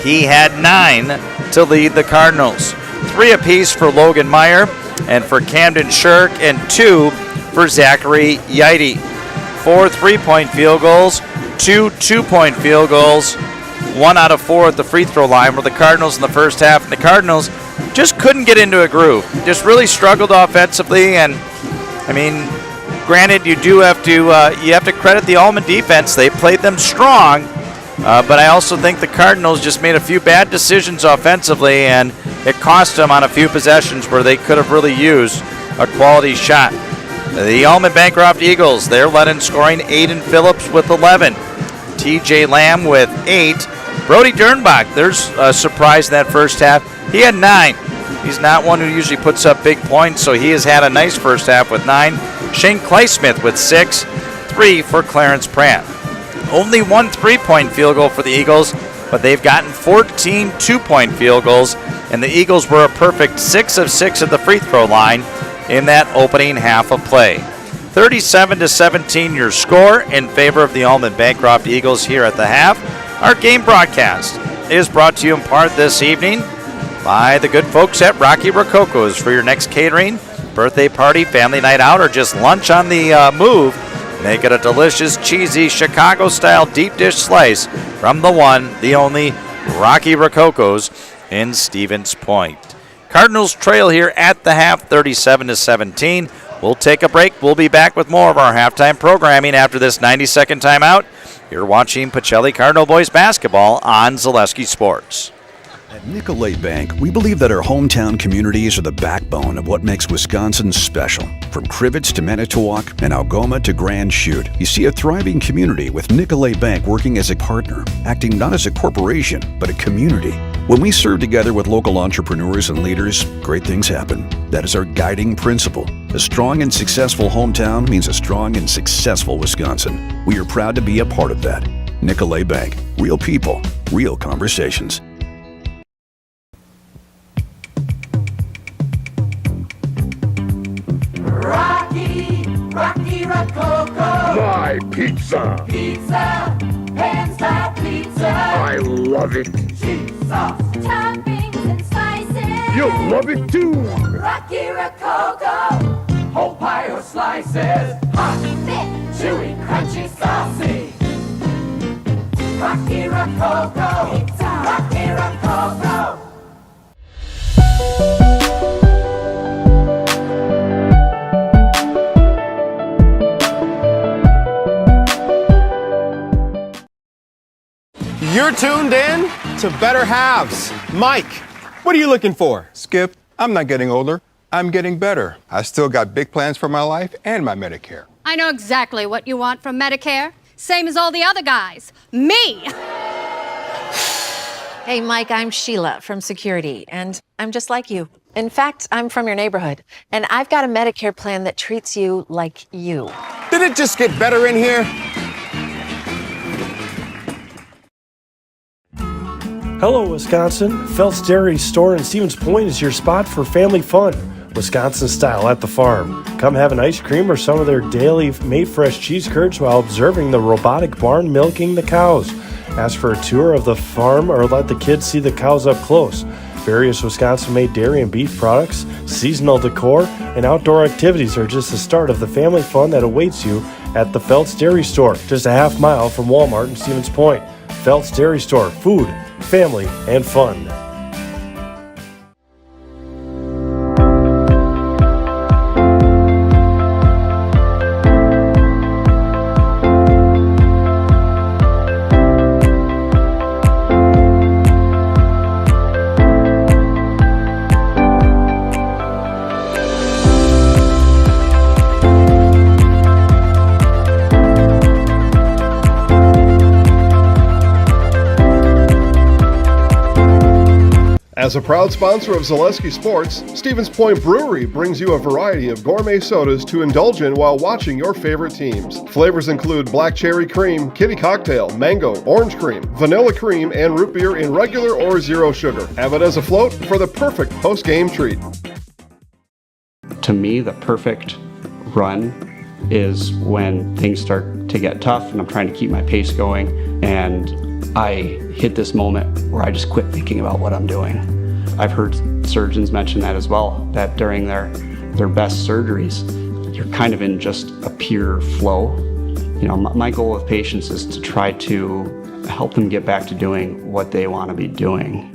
He had 9 to lead the Cardinals. 3 apiece for Logan Meyer and for Camden Shirk, and 2 for Zachary Yeide. 4 3-point field goals, 2 2-point field goals, 1 out of 4 at the free throw line were the Cardinals in the first half. And the Cardinals just couldn't get into a groove. Just really struggled offensively. And, I mean, granted, you have to credit the Almond defense. They played them strong. But I also think the Cardinals just made a few bad decisions offensively, and it cost them on a few possessions where they could have really used a quality shot. The Almond-Bancroft Eagles, they're led in scoring. Aiden Phillips with 11. TJ Lamb with 8. Brody Dernbach, there's a surprise in that first half. He had 9. He's not one who usually puts up big points, so he has had a nice first half with 9. Shane Kleismith with 6. 3 for Clarence Pratt. Only 1 3-point field goal for the Eagles. but they've gotten 14 two-point field goals, and the Eagles were a perfect 6 of 6 at the free throw line in that opening half of play. 37-17 your score in favor of the Almond-Bancroft Eagles here at the half. Our game broadcast is brought to you in part this evening by the good folks at Rocky Rococo's. For your next catering, birthday party, family night out, or just lunch on the move, make it a delicious, cheesy, Chicago-style deep dish slice from the one, the only Rocky Rococo's in Stevens Point. Cardinals trail here at the half, 37-17. We'll take a break. We'll be back with more of our halftime programming after this 90-second timeout. You're watching Pacelli Cardinal Boys basketball on Zaleski Sports. At Nicolet Bank, we believe that our hometown communities are the backbone of what makes Wisconsin special. From Crivets to Manitowoc and Algoma to Grand Chute, you see a thriving community with Nicolet Bank working as a partner, acting not as a corporation, but a community. When we serve together with local entrepreneurs and leaders, great things happen. That is our guiding principle. A strong and successful hometown means a strong and successful Wisconsin. We are proud to be a part of that. Nicolet Bank. Real people, real conversations. Rocky Rococo. My pizza. Pizza. Hand-style pizza. I love it. Cheese sauce. Toppings and slices. You'll love it too. Rocky Rococo. Whole pie or slices. Hot, thick, chewy, crunchy, saucy. Rocky Rococo. Pizza. Rocky Rococo. You're tuned in to Better Halves. Mike, what are you looking for? Skip, I'm not getting older. I'm getting better. I still got big plans for my life and my Medicare. I know exactly what you want from Medicare. Same as all the other guys. Me! Hey, Mike, I'm Sheila from Security, and I'm just like you. In fact, I'm from your neighborhood, and I've got a Medicare plan that treats you like you. Did it just get better in here? Hello, Wisconsin. Felt's Dairy Store in Stevens Point is your spot for family fun, Wisconsin style at the farm. Come have an ice cream or some of their daily made fresh cheese curds while observing the robotic barn milking the cows. Ask for a tour of the farm or let the kids see the cows up close. Various Wisconsin-made dairy and beef products, seasonal decor, and outdoor activities are just the start of the family fun that awaits you at the Felt's Dairy Store, just a half mile from Walmart in Stevens Point. Felt's Dairy Store, food, family, and fun. As a proud sponsor of Zaleski Sports, Stevens Point Brewery brings you a variety of gourmet sodas to indulge in while watching your favorite teams. Flavors include black cherry cream, kitty cocktail, mango, orange cream, vanilla cream, and root beer in regular or zero sugar. Have it as a float for the perfect post-game treat. To me, the perfect run is when things start to get tough and I'm trying to keep my pace going and I hit this moment where I just quit thinking about what I'm doing. I've heard surgeons mention that as well, that during their best surgeries, you're kind of in just a pure flow. You know, my goal with patients is to try to help them get back to doing what they want to be doing.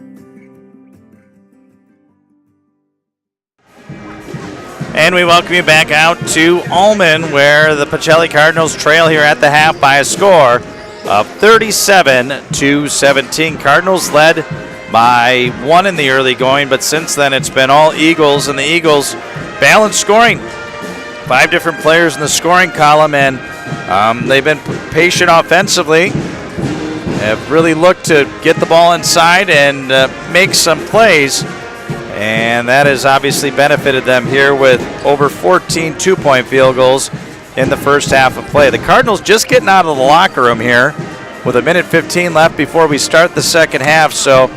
And we welcome you back out to Almond, where the Pacelli Cardinals trail here at the half by a score of 37-17. Cardinals led by one in the early going, but since then it's been all Eagles, and the Eagles balanced scoring. 5 different players in the scoring column, and they've been patient offensively. Have really looked to get the ball inside and make some plays, and that has obviously benefited them here with over 14 two-point field goals in the first half of play. The Cardinals just getting out of the locker room here with 1:15 left before we start the second half. So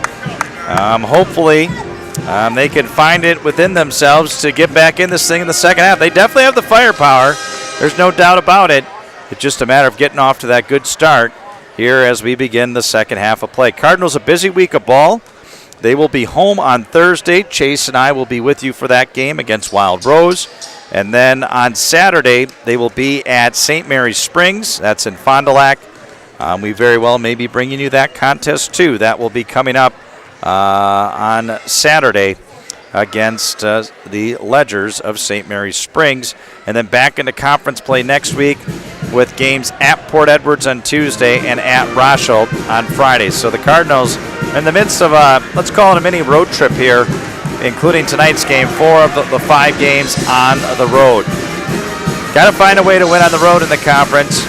hopefully they can find it within themselves to get back in this thing in the second half. They definitely have the firepower. There's no doubt about it. It's just a matter of getting off to that good start here as we begin the second half of play. Cardinals, a busy week of ball. They will be home on Thursday. Chase and I will be with you for that game against Wild Rose. And then on Saturday, they will be at St. Mary's Springs. That's in Fond du Lac. We very well may be bringing you that contest, too. That will be coming up on Saturday against the Ledgers of St. Mary's Springs. And then back into conference play next week with games at Port Edwards on Tuesday and at Rochelle on Friday. So the Cardinals, in the midst of let's call it a mini road trip here, including tonight's game, 4 of the 5 games on the road. Got to find a way to win on the road in the conference.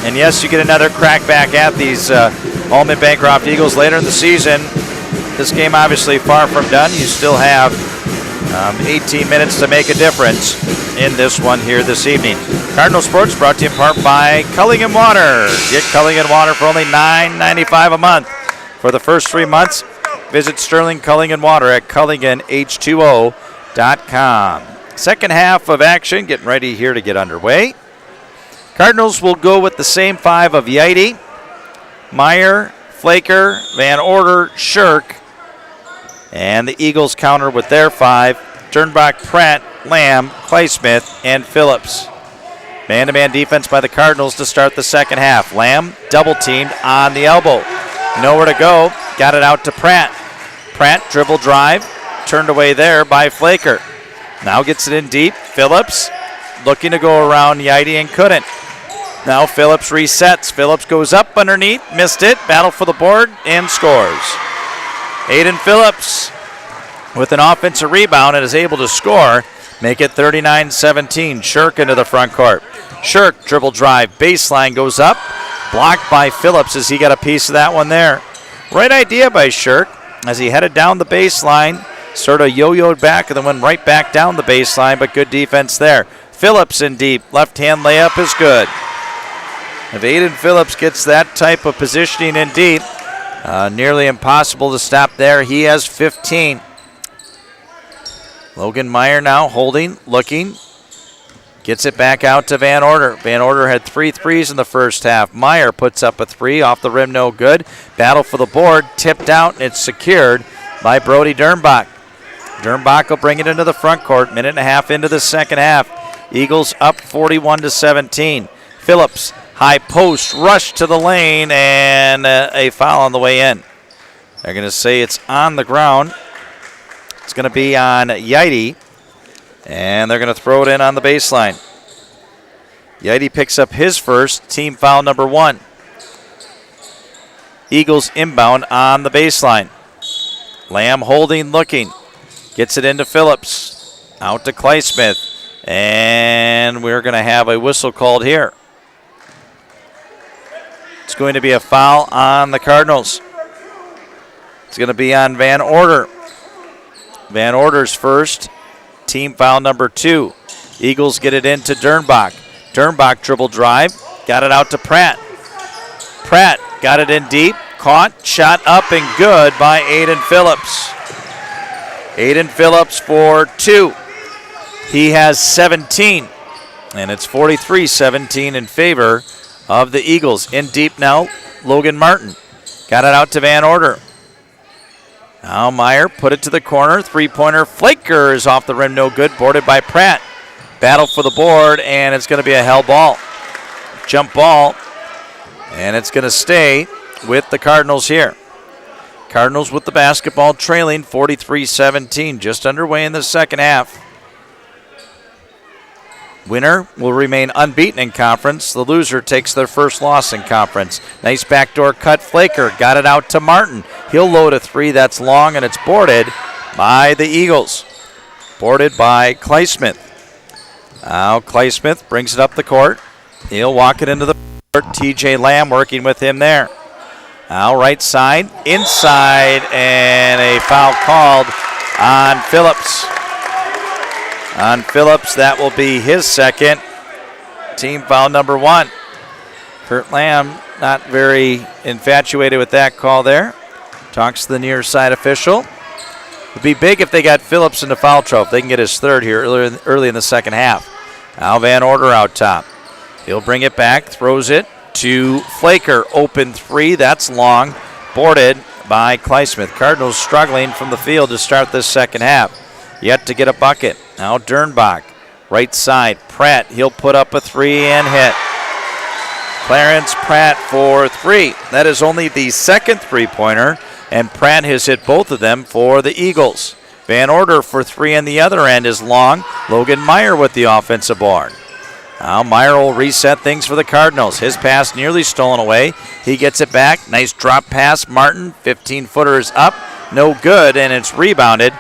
And yes, you get another crack back at these Almond-Bancroft Eagles later in the season. This game obviously far from done. You still have 18 minutes to make a difference in this one here this evening. Cardinal Sports brought to you in part by Culligan Water. Get Culligan Water for only $9.95 a month. For the first 3 months, visit Sterling Culligan Water at CulliganH2O.com. Second half of action getting ready here to get underway. Cardinals will go with the same 5 of Yighty, Meyer, Flaker, Van Order, Shirk, and the Eagles counter with their 5, Dernbach, Pratt, Lamb, Claysmith, and Phillips. Man-to-man defense by the Cardinals to start the second half. Lamb double-teamed on the elbow. Nowhere to go. Got it out to Pratt. Pratt dribble drive. Turned away there by Flaker. Now gets it in deep. Phillips looking to go around Yighty and couldn't. Now Phillips resets. Phillips goes up underneath. Missed it. Battle for the board and scores. Aiden Phillips with an offensive rebound and is able to score. Make it 39-17. Shirk into the front court. Shirk dribble drive. Baseline goes up. Blocked by Phillips as he got a piece of that one there. Right idea by Shirk as he headed down the baseline. Sort of yo-yoed back and then went right back down the baseline, but good defense there. Phillips in deep. Left-hand layup is good. If Aiden Phillips gets that type of positioning in deep, nearly impossible to stop there. He has 15. Logan Meyer now holding, looking. Gets it back out to Van Order. Van Order had 3 threes in the first half. Meyer puts up a 3 off the rim, no good. Battle for the board, tipped out, and it's secured by Brody Dernbach. Dernbach will bring it into the front court. Minute and a half into the second half. Eagles up 41-17. Phillips, high post, rush to the lane, and a foul on the way in. They're going to say it's on the ground. It's going to be on Yighty, and they're going to throw it in on the baseline. Yighty picks up his first, team foul number 1. Eagles inbound on the baseline. Lamb holding, looking. Gets it into Phillips. Out to Claysmith. And we're going to have a whistle called here. It's going to be a foul on the Cardinals. It's going to be on Van Order. Van Order's first. Team foul number 2. Eagles get it into Dernbach. Dernbach dribble drive. Got it out to Pratt. Pratt got it in deep. Caught. Shot up and good by Aiden Phillips. Aiden Phillips for 2. He has 17. And it's 43-17 in favor of the Eagles. In deep now, Logan Martin. Got it out to Van Order. Now Meyer put it to the corner. 3-pointer. Flaker is off the rim, no good. Boarded by Pratt. Battle for the board, and it's going to be a hell ball. Jump ball. And it's going to stay with the Cardinals here. Cardinals with the basketball trailing 43-17. Just underway in the second half. Winner will remain unbeaten in conference. The loser takes their first loss in conference. Nice backdoor cut. Flaker got it out to Martin. He'll load a 3 that's long, and it's boarded by the Eagles. Boarded by Claysmith. Now Claysmith brings it up the court. He'll walk it into the court. TJ Lamb working with him there. Now right side, inside, and a foul called on Phillips. On Phillips, that will be his second. Team foul number 1. Kurt Lamb not very infatuated with that call there. Talks to the near side official. It would be big if they got Phillips into foul trouble. If they can get his third here early in the second half. Now Van Order out top. He'll bring it back, throws it to Flaker. Open three, that's long. Boarded by Kleismith. Cardinals struggling from the field to start this second half. Yet to get a bucket. Now Dernbach, right side. Pratt, he'll put up a three and hit. Clarence Pratt for three. That is only the second three-pointer, and Pratt has hit both of them for the Eagles. Van Order for three on the other end is long. Logan Meyer with the offensive board. Now Meyer will reset things for the Cardinals. His pass nearly stolen away. He gets it back. Nice drop pass. Martin, 15-footer is up. No good, and it's rebounded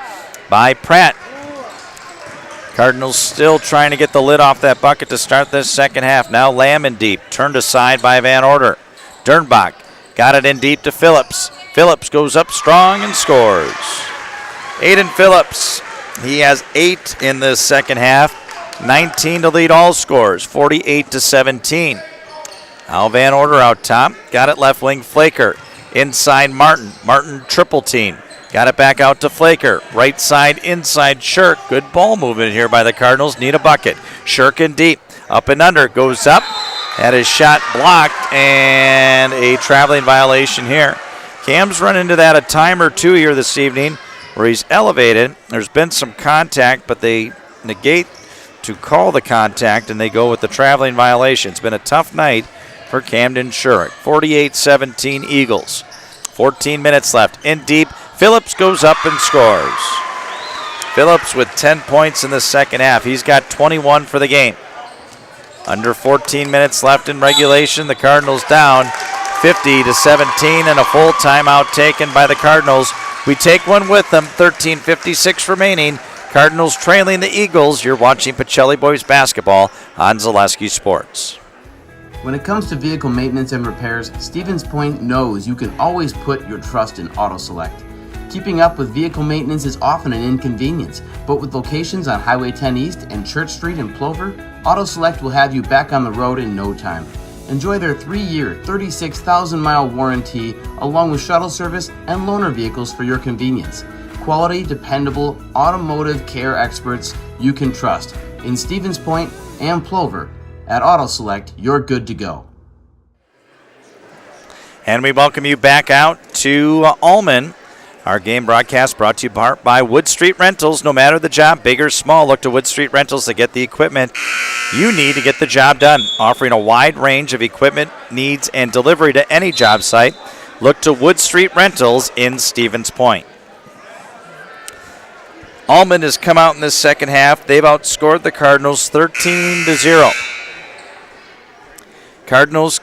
by Pratt. Cardinals still trying to get the lid off that bucket to start this second half. Now Lamb in deep. Turned aside by Van Order. Dernbach got it in deep to Phillips. Phillips goes up strong and scores. Aiden Phillips, he has 8 in the second half. 19 to lead all scores, 48-17. Now Van Order out top. Got it left wing Flaker. Inside Martin. Martin triple team. Got it back out to Flaker. Right side inside Shirk. Good ball movement here by the Cardinals. Need a bucket. Shirk in deep. Up and under. Goes up. Had his shot blocked and a traveling violation here. Cam's run into that a time or two here this evening where he's elevated. There's been some contact, but they negate to call the contact and they go with the traveling violation. It's been a tough night for Camden Shirk. 48-17 Eagles. 14 minutes left. In deep. Phillips goes up and scores. Phillips with 10 points in the second half. He's got 21 for the game. Under 14 minutes left in regulation. The Cardinals down 50-17 and a full timeout taken by the Cardinals. We take one with them. 13:56 remaining. Cardinals trailing the Eagles. You're watching Pacelli Boys basketball on Zaleski Sports. When it comes to vehicle maintenance and repairs, Stevens Point knows you can always put your trust in Auto Select. Keeping up with vehicle maintenance is often an inconvenience, but with locations on Highway 10 East and Church Street in Plover, Auto Select will have you back on the road in no time. Enjoy their 3-year, 36,000-mile warranty, along with shuttle service and loaner vehicles for your convenience. Quality, dependable, automotive care experts you can trust. In Stevens Point and Plover, at Auto Select, you're good to go. And we welcome you back out to Almond. Our game broadcast brought to you by Wood Street Rentals. No matter the job, big or small, look to Wood Street Rentals to get the equipment you need to get the job done. Offering a wide range of equipment needs and delivery to any job site, look to Wood Street Rentals in Stevens Point. Almond has come out in this second half. They've outscored the Cardinals 13-0. Cardinals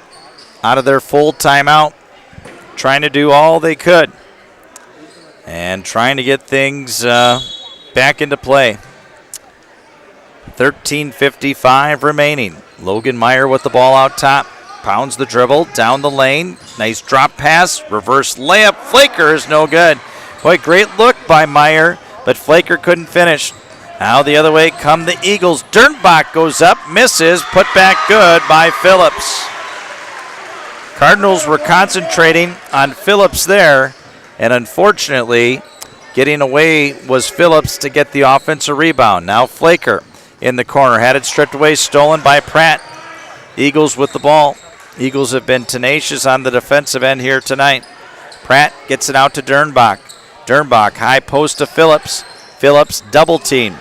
out of their full timeout, trying to do all they could and trying to get things back into play. 13:55 remaining. Logan Meyer with the ball out top. Pounds the dribble down the lane. Nice drop pass. Reverse layup. Flaker is no good. Boy, great look by Meyer, but Flaker couldn't finish. Now the other way come the Eagles. Dernbach goes up, misses, put back good by Phillips. Cardinals were concentrating on Phillips there, and unfortunately, getting away was Phillips to get the offensive rebound. Now Flaker in the corner, had it stripped away, stolen by Pratt. Eagles with the ball. Eagles have been tenacious on the defensive end here tonight. Pratt gets it out to Dernbach. Dernbach, high post to Phillips. Phillips double team.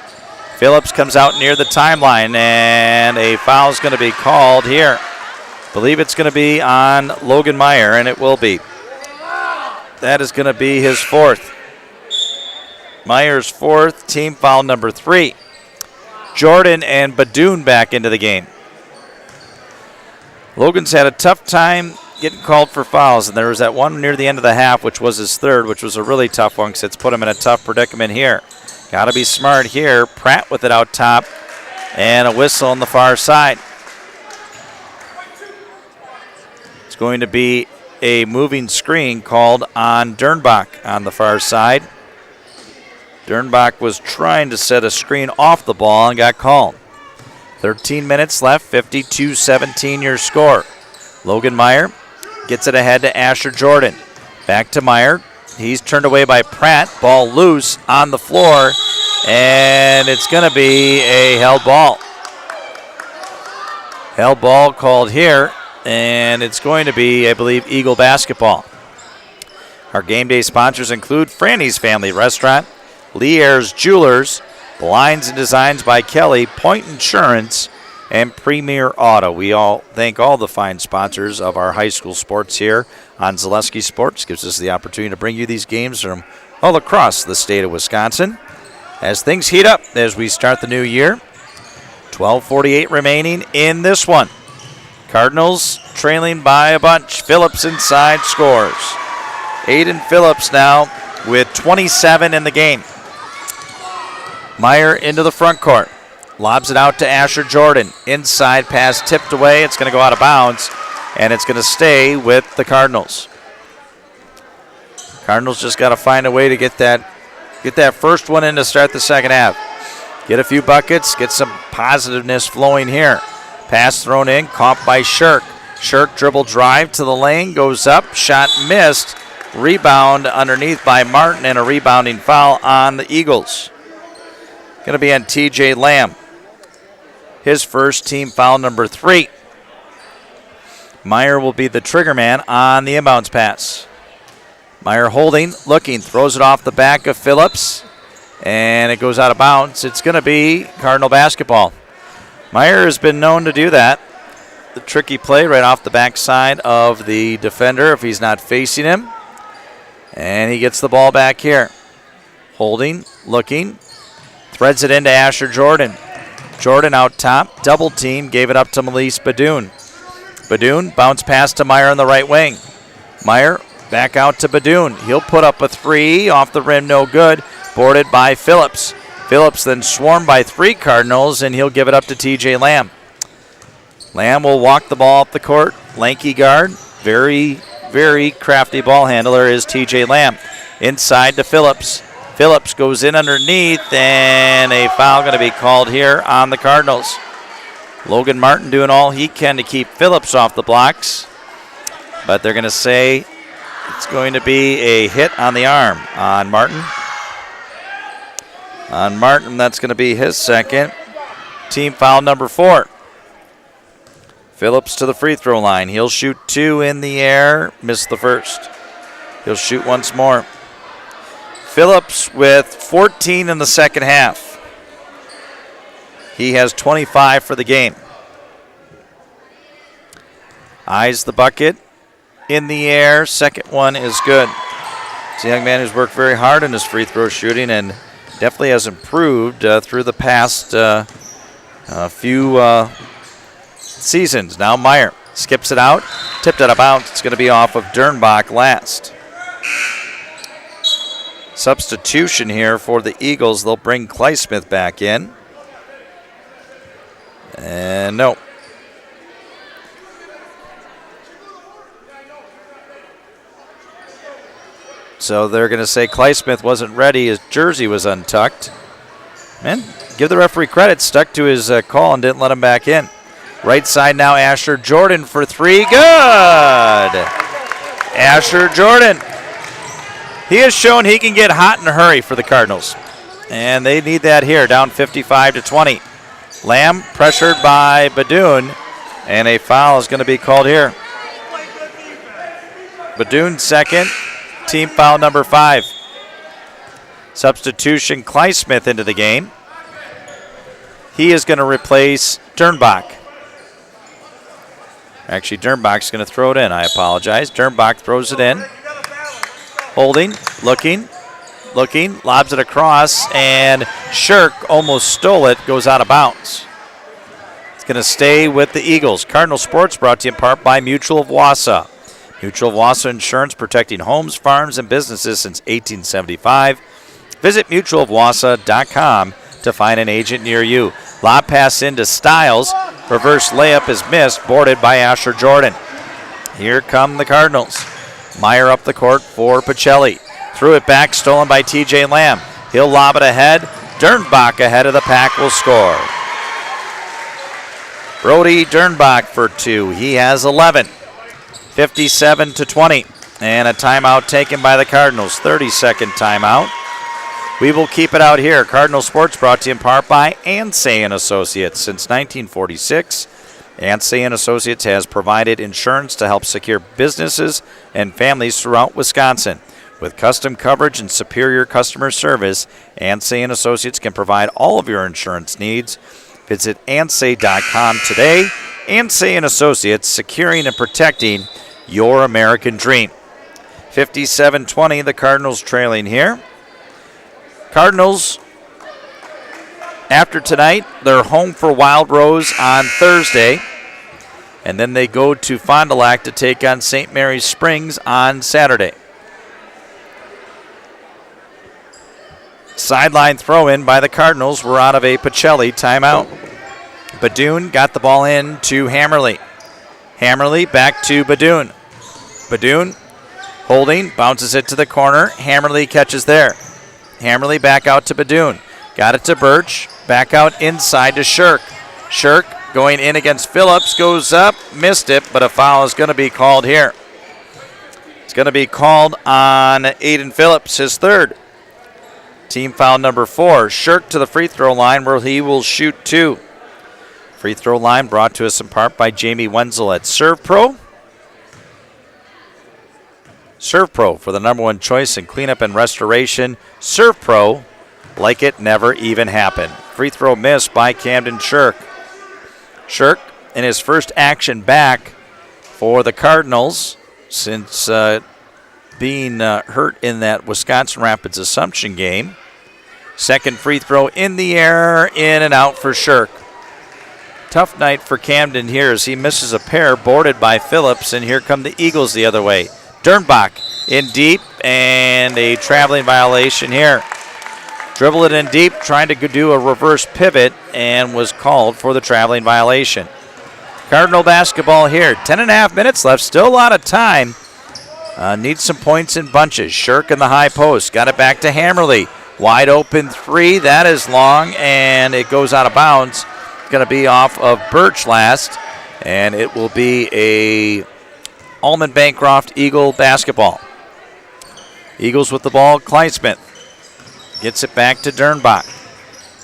Phillips comes out near the timeline, and a foul is going to be called here. Believe it's going to be on Logan Meyer, and it will be. That is going to be his fourth. Meyer's fourth, team foul number 3. Jordan and Badoon back into the game. Logan's had a tough time getting called for fouls, and there was that one near the end of the half, which was his third, which was a really tough one because it's put him in a tough predicament here. Got to be smart here. Pratt with it out top, and a whistle on the far side. It's going to be a moving screen called on Dernbach on the far side. Dernbach was trying to set a screen off the ball and got called. 13 minutes left, 52-17 your score. Logan Meyer Gets it ahead to Asher Jordan. Back to Meyer. He's turned away by Pratt. Ball loose on the floor. And it's going to be a held ball. Held ball called here. And it's going to be, I believe, Eagle basketball. Our game day sponsors include Franny's Family Restaurant, Lee Ayers Jewelers, Blinds and Designs by Kelly, Point Insurance, and Premier Auto. We all thank all the fine sponsors of our high school sports here on Zaleski Sports. Gives us the opportunity to bring you these games from all across the state of Wisconsin. As things heat up as we start the new year, 12:48 remaining in this one. Cardinals trailing by a bunch. Phillips inside scores. Aiden Phillips now with 27 in the game. Meyer into the front court. Lobs it out to Asher Jordan. Inside pass tipped away. It's going to go out of bounds, and it's going to stay with the Cardinals. Cardinals just got to find a way to get that first one in to start the second half. Get a few buckets, get some positiveness flowing here. Pass thrown in, caught by Shirk. Shirk dribble drive to the lane, goes up, shot missed. Rebound underneath by Martin, and a rebounding foul on the Eagles. Going to be on TJ Lamb. His first team foul number 3. Meyer will be the trigger man on the inbounds pass. Meyer holding, looking, throws it off the back of Phillips, and it goes out of bounds. It's going to be Cardinal basketball. Meyer has been known to do that. The tricky play right off the backside of the defender if he's not facing him. And he gets the ball back here. Holding, looking, threads it into Asher Jordan. Jordan out top, double team, gave it up to Melise Badoon. Badoon bounce pass to Meyer on the right wing. Meyer back out to Badoon. He'll put up a 3, off the rim, no good. Boarded by Phillips. Phillips then swarmed by 3 Cardinals, and he'll give it up to TJ Lamb. Lamb will walk the ball up the court. Lanky guard, very, very crafty ball handler is TJ Lamb. Inside to Phillips. Phillips goes in underneath, and a foul going to be called here on the Cardinals. Logan Martin doing all he can to keep Phillips off the blocks, but they're going to say it's going to be a hit on the arm on Martin. On Martin, that's going to be his second. Team foul number 4. Phillips to the free throw line. He'll shoot 2 in the air, missed the first. He'll shoot once more. Phillips with 14 in the second half. He has 25 for the game. Eyes the bucket. In the air. Second one is good. It's a young man who's worked very hard in his free throw shooting and definitely has improved through the past few seasons. Now Meyer skips it out. Tipped out of bounds. It's going to be off of Dernbach last. Substitution here for the Eagles. They'll bring Kleismith back in. And no. So they're going to say Kleismith wasn't ready. His jersey was untucked. And give the referee credit. Stuck to his call and didn't let him back in. Right side now, Asher Jordan for 3. Good! Asher Jordan. He has shown he can get hot in a hurry for the Cardinals. And they need that here, down 55-20. Lamb pressured by Badoon, and a foul is going to be called here. Badoon second, team foul number 5. Substitution, Kleismith into the game. He is going to replace Dernbach. Actually, Dernbach's going to throw it in. I apologize. Dernbach throws it in. Holding, looking, lobs it across, and Shirk almost stole it, goes out of bounds. It's going to stay with the Eagles. Cardinal Sports brought to you in part by Mutual of Wausau. Mutual of Wausau Insurance, protecting homes, farms, and businesses since 1875. Visit mutualofwausau.com to find an agent near you. Lob pass into Stiles. Reverse layup is missed, boarded by Asher Jordan. Here come the Cardinals. Meyer up the court for Pacelli. Threw it back, stolen by TJ Lamb. He'll lob it ahead. Dernbach ahead of the pack will score. Brody Dernbach for 2. He has 11. 57-20. And a timeout taken by the Cardinals. 30-second timeout. We will keep it out here. Cardinal Sports brought to you in part by Ansay & Associates. Since 1946, Ansay & Associates has provided insurance to help secure businesses and families throughout Wisconsin. With custom coverage and superior customer service, Ansay & Associates can provide all of your insurance needs. Visit ansay.com today. Ansay & Associates, securing and protecting your American dream. 57-20, the Cardinals trailing here. Cardinals, after tonight, they're home for Wild Rose on Thursday. And then they go to Fond du Lac to take on St. Mary's Springs on Saturday. Sideline throw-in by the Cardinals. We're out of a Pacelli timeout. Badoon got the ball in to Hammerly. Hammerly back to Badoon. Badoon holding, bounces it to the corner. Hammerly catches there. Hammerly back out to Badoon. Got it to Birch. Back out inside to Shirk. Shirk going in against Phillips. Goes up. Missed it, but a foul is going to be called here. It's going to be called on Aiden Phillips, his third. Team foul number 4. Shirk to the free throw line where he will shoot 2. Free throw line brought to us in part by Jamie Wenzel at Serve Pro. Serve Pro for the number 1 choice in cleanup and restoration. Serve Pro like it never even happened. Free throw missed by Camden Shirk. Shirk in his first action back for the Cardinals since being hurt in that Wisconsin Rapids Assumption game. Second free throw in the air, in and out for Shirk. Tough night for Camden here as he misses a pair, boarded by Phillips, and here come the Eagles the other way. Dernbach in deep, and a traveling violation here. Dribble it in deep, trying to do a reverse pivot, and was called for the traveling violation. Cardinal basketball here. 10.5 minutes left, still a lot of time. Needs some points in bunches. Shirk in the high post. Got it back to Hammerly. Wide open 3. That is long, and it goes out of bounds. Going to be off of Birch last, and it will be a Almond-Bancroft Eagle basketball. Eagles with the ball. Kleinsmith gets it back to Dernbach.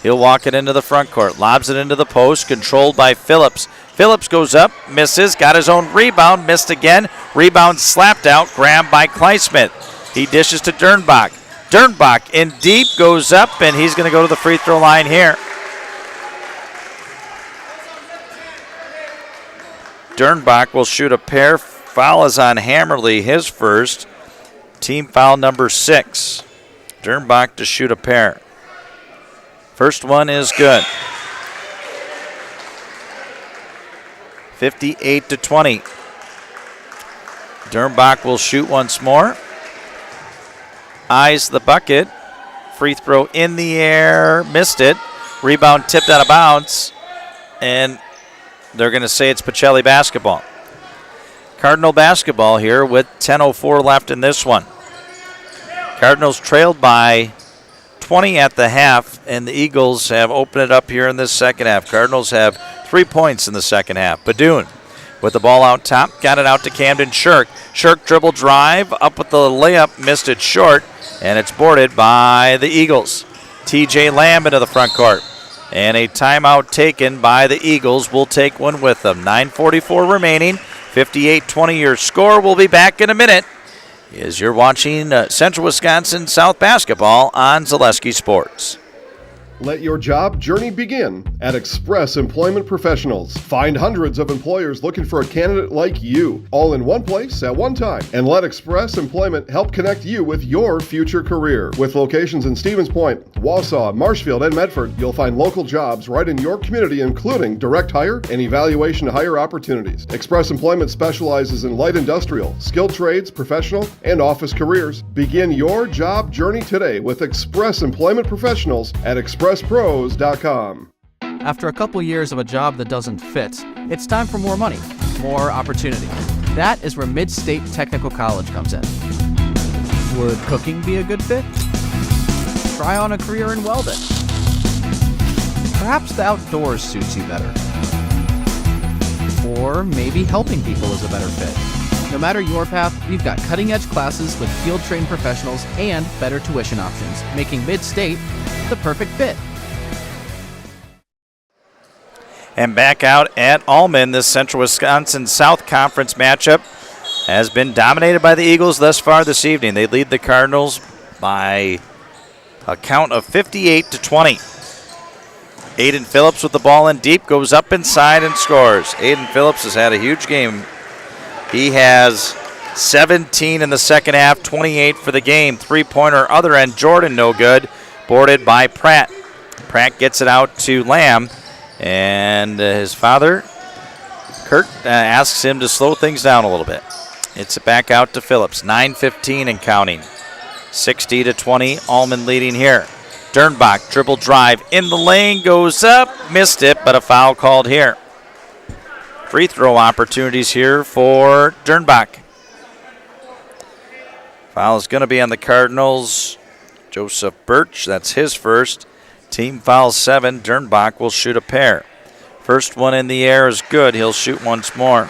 He'll walk it into the front court. Lobs it into the post. Controlled by Phillips. Phillips goes up. Misses. Got his own rebound. Missed again. Rebound slapped out. Grabbed by Kleinsmith. He dishes to Dernbach. Dernbach in deep. Goes up, and he's going to go to the free throw line here. Dernbach will shoot a pair. Foul is on Hammerly, his first. Team foul number 6. Dernbach to shoot a pair. First one is good. 58-20. Dernbach will shoot once more. Eyes the bucket. Free throw in the air. Missed it. Rebound tipped out of bounds. And they're going to say it's Pacelli basketball. Cardinal basketball here with 10:04 left in this one. Cardinals trailed by 20 at the half, and the Eagles have opened it up here in this second half. Cardinals have 3 points in the second half. Badoon with the ball out top, got it out to Camden Shirk. Shirk dribble drive, up with the layup, missed it short, and it's boarded by the Eagles. TJ Lamb into the front court. And a timeout taken by the Eagles. We'll take one with them. 9:44 remaining. 58-20 your score. We'll be back in a minute as you're watching Central Wisconsin South Basketball on Zaleski Sports. Let your job journey begin at Express Employment Professionals. Find hundreds of employers looking for a candidate like you, all in one place at one time. And let Express Employment help connect you with your future career. With locations in Stevens Point, Wausau, Marshfield, and Medford, you'll find local jobs right in your community, including direct hire and evaluation to hire opportunities. Express Employment specializes in light industrial, skilled trades, professional, and office careers. Begin your job journey today with Express Employment Professionals at expresspros.com. After a couple years of a job that doesn't fit, it's time for more money, more opportunity. That is where Mid-State Technical College comes in. Would cooking be a good fit? Try on a career in welding. Perhaps the outdoors suits you better. Or maybe helping people is a better fit. No matter your path, we've got cutting-edge classes with field-trained professionals and better tuition options, making Mid-State the perfect fit. And back out at Almond, this Central Wisconsin South Conference matchup has been dominated by the Eagles thus far this evening. They lead the Cardinals by a count of 58-20. Aiden Phillips with the ball in deep, goes up inside and scores. Aiden Phillips has had a huge game. He has 17 in the second half, 28 for the game. Three-pointer other end, Jordan no good, boarded by Pratt. Pratt gets it out to Lamb, and his father, Kurt, asks him to slow things down a little bit. It's back out to Phillips, 9:15 and counting. 60-20, Almond leading here. Dernbach, dribble drive in the lane, goes up, missed it, but a foul called here. Free throw opportunities here for Dernbach. Foul is going to be on the Cardinals. Joseph Birch, that's his first. Team foul 7. Dernbach will shoot a pair. First one in the air is good. He'll shoot once more.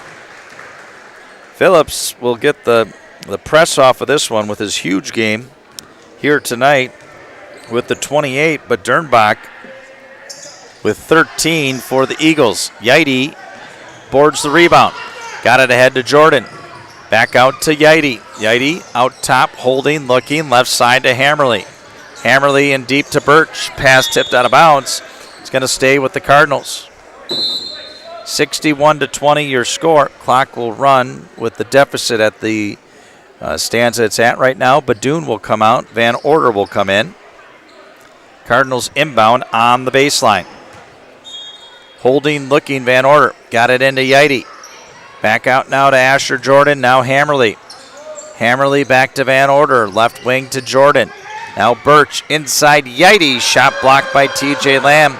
Phillips will get the press off of this one with his huge game here tonight with the 28, but Dernbach with 13 for the Eagles. Yaite boards the rebound. Got it ahead to Jordan. Back out to Yaite. Yaite out top, holding, looking, left side to Hammerly. Hammerly in deep to Birch. Pass tipped out of bounds. It's going to stay with the Cardinals. 61-20 your score. Clock will run with the deficit at the stanza it's at right now. Badoon will come out. Van Order will come in. Cardinals inbound on the baseline. Holding, looking, Van Order. Got it into Yaite. Back out now to Asher Jordan. Now Hammerly. Hammerly back to Van Order. Left wing to Jordan. Now Birch inside Yaite. Shot blocked by TJ Lamb.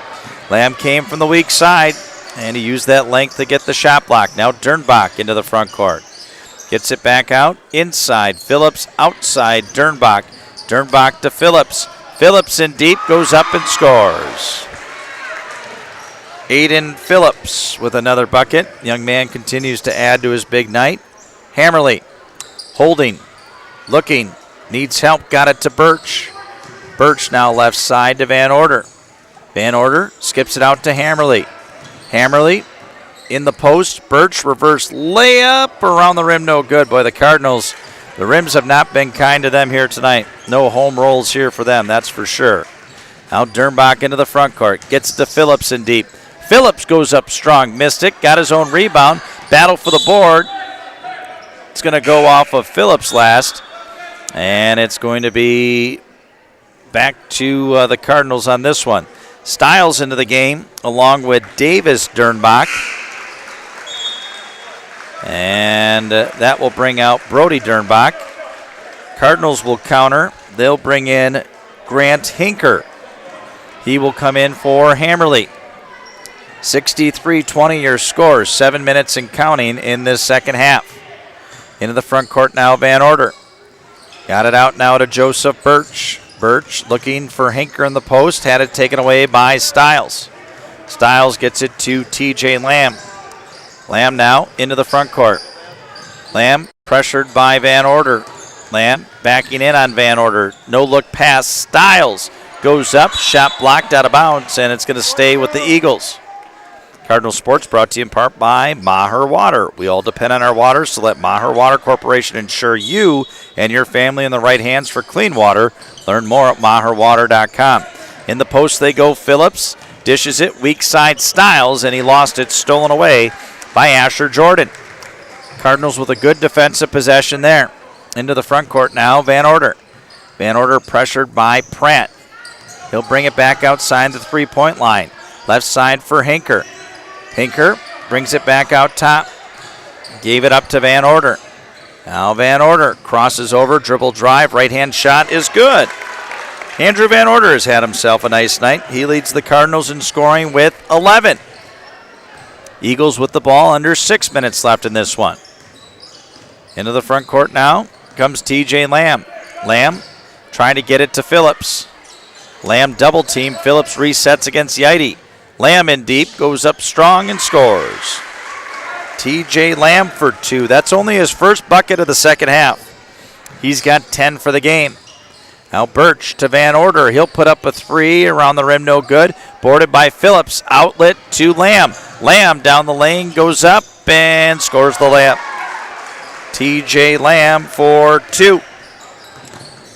Lamb came from the weak side, and he used that length to get the shot block. Now Dernbach into the front court. Gets it back out. Inside. Phillips outside Dernbach. Dernbach to Phillips. Phillips in deep, goes up and scores. Aiden Phillips with another bucket. Young man continues to add to his big night. Hammerly holding, looking, needs help, got it to Birch. Birch now left side to Van Order. Van Order skips it out to Hammerly. Hammerly in the post. Birch reverse layup around the rim, no good. Boy, the Cardinals, the rims have not been kind to them here tonight. No home rolls here for them, that's for sure. Now Dernbach into the front court. Gets to Phillips in deep. Phillips goes up strong, missed it, got his own rebound. Battle for the board. It's going to go off of Phillips last. And it's going to be back to the Cardinals on this one. Stiles into the game along with Davis Dernbach. And that will bring out Brody Dernbach. Cardinals will counter. They'll bring in Grant Hinker. He will come in for Hammerly. 63-20 your score. 7 minutes and counting in this second half. Into the front court now, Van Order. Got it out now to Joseph Birch. Birch looking for Hinker in the post. Had it taken away by Stiles. Stiles gets it to TJ Lamb. Lamb now into the front court. Lamb pressured by Van Order. Lamb backing in on Van Order. No look pass. Stiles goes up. Shot blocked out of bounds, and it's going to stay with the Eagles. Cardinal Sports brought to you in part by Maher Water. We all depend on our water, so let Maher Water Corporation ensure you and your family in the right hands for clean water. Learn more at maherwater.com. In the post they go. Phillips dishes it, weak side Stiles, and he lost it, stolen away by Asher Jordan. Cardinals with a good defensive possession there. Into the front court now, Van Order. Van Order pressured by Pratt. He'll bring it back outside the three-point line. Left side for Hinker. Hinker brings it back out top. Gave it up to Van Order. Now Van Order crosses over, dribble drive, right-hand shot is good. Andrew Van Order has had himself a nice night. He leads the Cardinals in scoring with 11. Eagles with the ball, under 6 minutes left in this one. Into the front court now comes TJ Lamb. Lamb trying to get it to Phillips. Lamb double team. Phillips resets against Yaite. Lamb in deep, goes up strong and scores. TJ Lamb for 2. That's only his first bucket of the second half. He's got 10 for the game. Now Birch to Van Order. He'll put up a 3 around the rim, no good. Boarded by Phillips. Outlet to Lamb. Lamb down the lane, goes up and scores the layup. TJ Lamb for 2.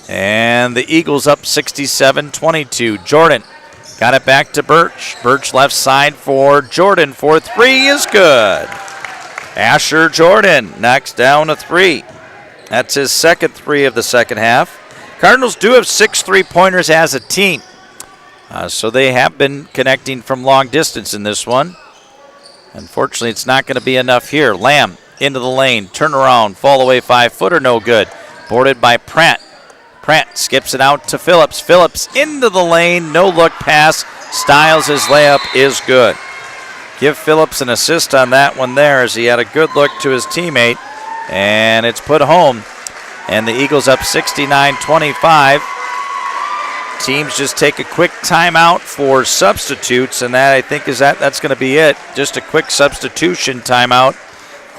And the Eagles up 67-22. Jordan got it back to Birch. Birch left side for Jordan for 3 is good. Asher Jordan knocks down a 3. That's his second 3 of the second half. Cardinals do have 6 3-pointers as a team. So they have been connecting from long distance in this one. Unfortunately, it's not going to be enough here. Lamb into the lane, turn around, fall away 5-footer, no good. Boarded by Pratt. Pratt skips it out to Phillips. Phillips into the lane, no look pass. Styles his layup is good. Give Phillips an assist on that one there as he had a good look to his teammate. And it's put home. And the Eagles up 69-25. Teams just take a quick timeout for substitutes, and that I think that's going to be it. Just a quick substitution timeout.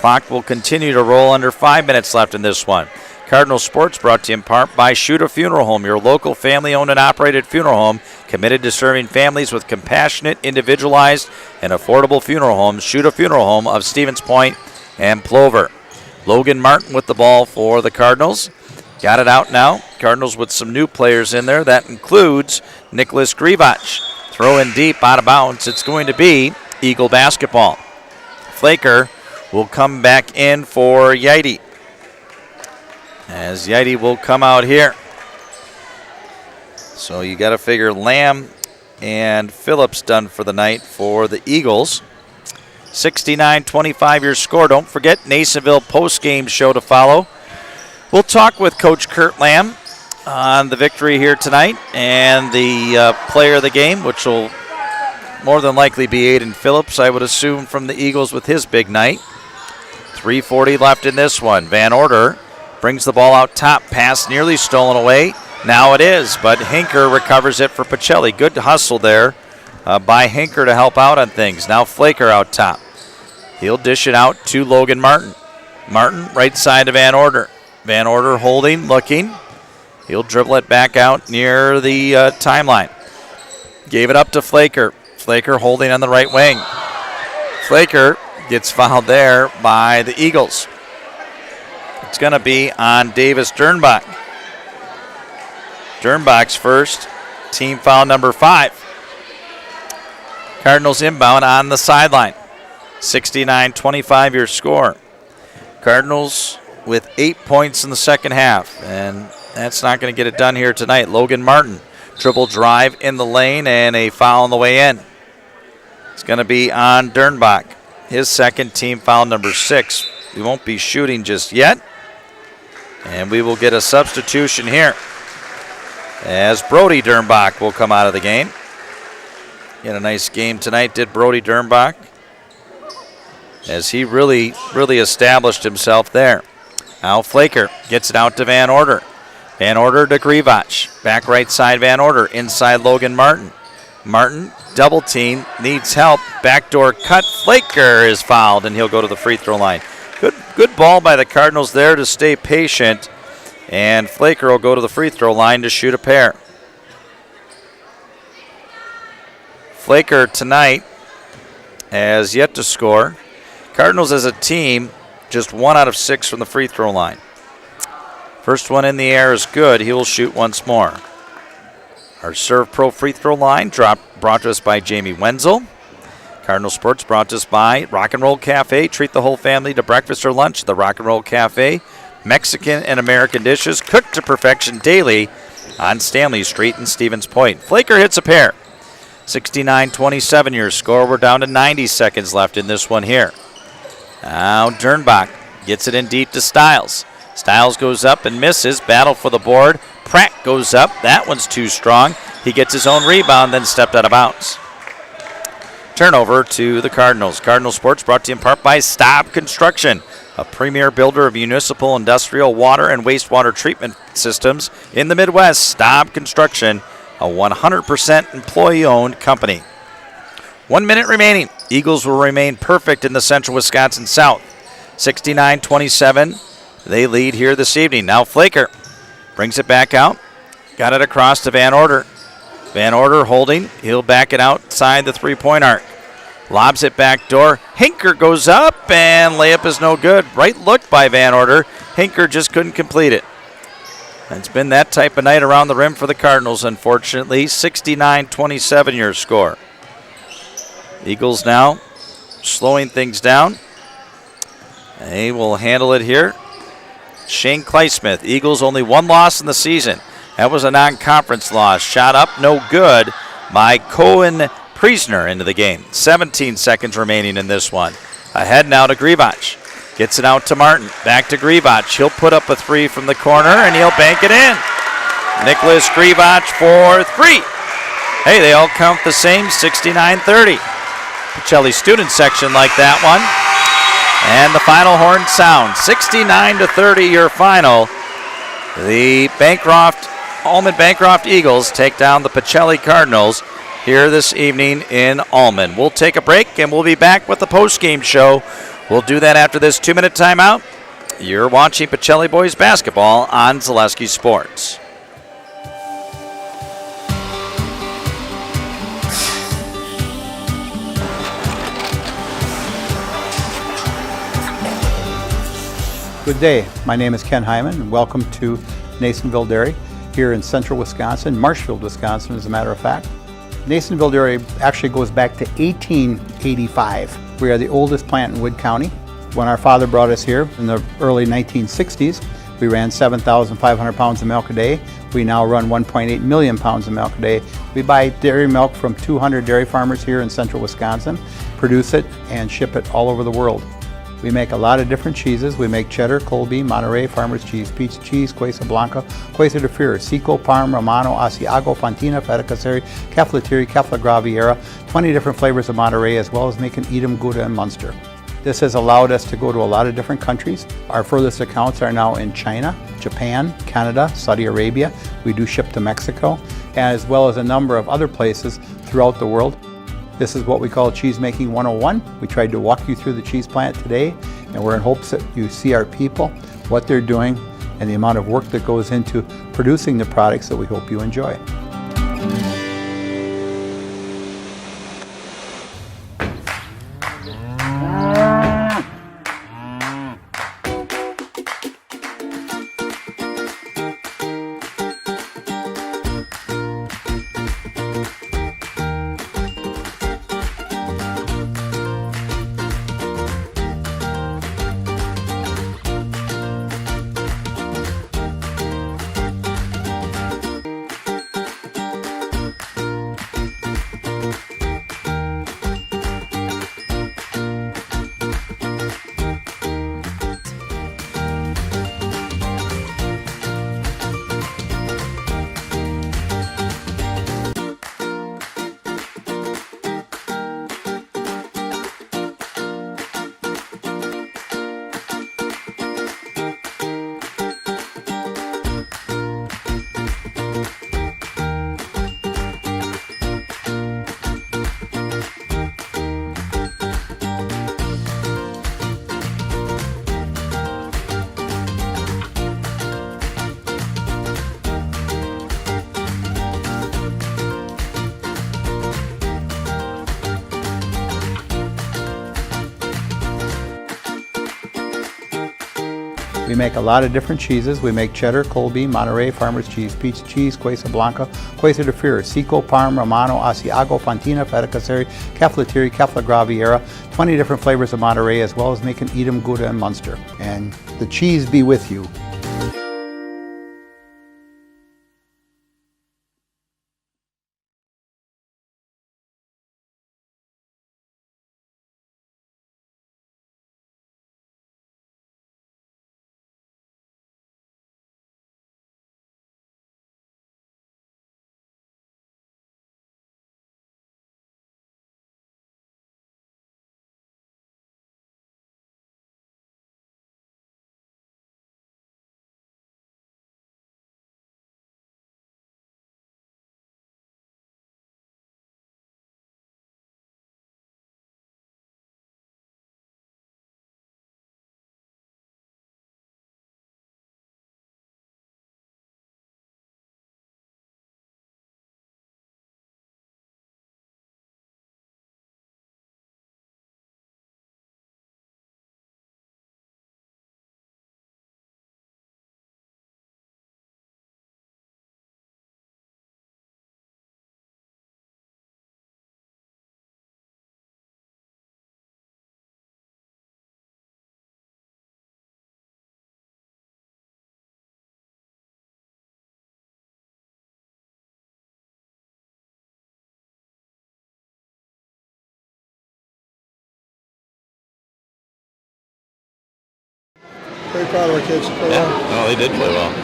Clock will continue to roll under 5 minutes left in this one. Cardinal Sports brought to you in part by Schuta Funeral Home, your local family-owned and operated funeral home committed to serving families with compassionate, individualized, and affordable funeral homes. Schuta Funeral Home of Stevens Point and Plover. Logan Martin with the ball for the Cardinals. Got it out now. Cardinals with some new players in there. That includes Nicholas Grivach. Throw in deep, out of bounds. It's going to be Eagle basketball. Flaker will come back in for Yaite. As Yaite will come out here. So you got to figure Lamb and Phillips done for the night for the Eagles. 69-25 your score. Don't forget Nasonville postgame show to follow. We'll talk with Coach Kurt Lamb on the victory here tonight and the player of the game, which will more than likely be Aiden Phillips, I would assume, from the Eagles with his big night. 3:40 left in this one. Van Order brings the ball out top. Pass nearly stolen away. Now it is, but Hinker recovers it for Pacelli. Good hustle there by Hinker to help out on things. Now Flaker out top. He'll dish it out to Logan Martin. Martin right side to Van Order. Van Order holding, looking. He'll dribble it back out near the timeline. Gave it up to Flaker. Flaker holding on the right wing. Flaker gets fouled there by the Eagles. It's going to be on Davis Dernbach. Dernbach's first, team foul number 5. Cardinals inbound on the sideline. 69-25 your score. Cardinals with 8 points in the second half, and that's not going to get it done here tonight. Logan Martin, dribble drive in the lane and a foul on the way in. It's going to be on Dernbach. His second, team foul number 6. We won't be shooting just yet, and we will get a substitution here as Brody Dernbach will come out of the game. He had a nice game tonight, did Brody Dernbach, as he really established himself there. Now Flaker gets it out to Van Order. Van Order to Grivach. Back right side Van Order. Inside Logan Martin. Martin, double team, needs help. Backdoor cut. Flaker is fouled, and he'll go to the free throw line. Good ball by the Cardinals there to stay patient. And Flaker will go to the free throw line to shoot a pair. Flaker tonight has yet to score. Cardinals as a team, just 1 out of 6 from the free throw line. First one in the air is good. He will shoot once more. Our Serve Pro free throw line brought to us by Jamie Wenzel. Cardinal Sports brought to us by Rock and Roll Cafe. Treat the whole family to breakfast or lunch. The Rock and Roll Cafe. Mexican and American dishes cooked to perfection daily on Stanley Street in Stevens Point. Flaker hits a pair. 69-27 your score. We're down to 90 seconds left in this one here. Now Dernbach gets it in deep to Styles. Styles goes up and misses. Battle for the board. Pratt goes up. That one's too strong. He gets his own rebound, then stepped out of bounds. Turnover to the Cardinals. Cardinal Sports brought to you in part by Staub Construction, a premier builder of municipal, industrial, water, and wastewater treatment systems in the Midwest. Staub Construction, a 100% employee-owned company. 1 minute remaining. Eagles will remain perfect in the Central Wisconsin South. 69-27. They lead here this evening. Now Flaker brings it back out. Got it across to Van Order. Van Order holding. He'll back it outside the three-point arc. Lobs it back door. Hinker goes up, and layup is no good. Right look by Van Order. Hinker just couldn't complete it. It's been that type of night around the rim for the Cardinals, unfortunately. 69-27 your score. Eagles now slowing things down. They will handle it here. Shane Kleismith. Eagles only one loss in the season. That was a non-conference loss. Shot up, no good by Cohen Priesner into the game. 17 seconds remaining in this one. Ahead now to Grivach. Gets it out to Martin. Back to Grivach. He'll put up a three from the corner, and he'll bank it in. Nicholas Grivach for three. Hey, they all count the same, 69-30. Pacelli student section like that one. And the final horn sound, 69-30 your final. The Almond-Bancroft Eagles take down the Pacelli Cardinals here this evening in Almond. We'll take a break, and we'll be back with the post-game show. We'll do that after this 2-minute timeout. You're watching Pacelli Boys basketball on Zaleski Sports. Good day. My name is Ken Hyman, and welcome to Nasonville Dairy here in central Wisconsin, Marshfield, Wisconsin, as a matter of fact. Nasonville Dairy actually goes back to 1885. We are the oldest plant in Wood County. When our father brought us here in the early 1960s, we ran 7,500 pounds of milk a day. We now run 1.8 million pounds of milk a day. We buy dairy milk from 200 dairy farmers here in central Wisconsin, produce it, and ship it all over the world. We make a lot of different cheeses. We make cheddar, Colby, Monterey, Farmer's Cheese, Peach Cheese, Quesa Blanca, Quesa de Fury, Seco, Parm, Romano, Asiago, Fontina, Feta Caseri, Caflatiri, Cafla Graviera, 20 different flavors of Monterey, as well as making Edam, Gouda, and Munster. This has allowed us to go to a lot of different countries. Our furthest accounts are now in China, Japan, Canada, Saudi Arabia. We do ship to Mexico, as well as a number of other places throughout the world. This is what we call Cheese Making 101. We tried to walk you through the cheese plant today, and we're in hopes that you see our people, what they're doing, and the amount of work that goes into producing the products that we hope you enjoy. We make a lot of different cheeses. We make cheddar, Colby, Monterey, Farmer's Cheese, Peach Cheese, Quesa Blanca, Quesa de Fury, Seco, Parm, Romano, Asiago, Fontina, Feta Caseri, Caflatiri, Cafla Graviera, 20 different flavors of Monterey, as well as making Edam, Gouda, and Munster. And the cheese be with you. Very proud of our kids. No, they did play well.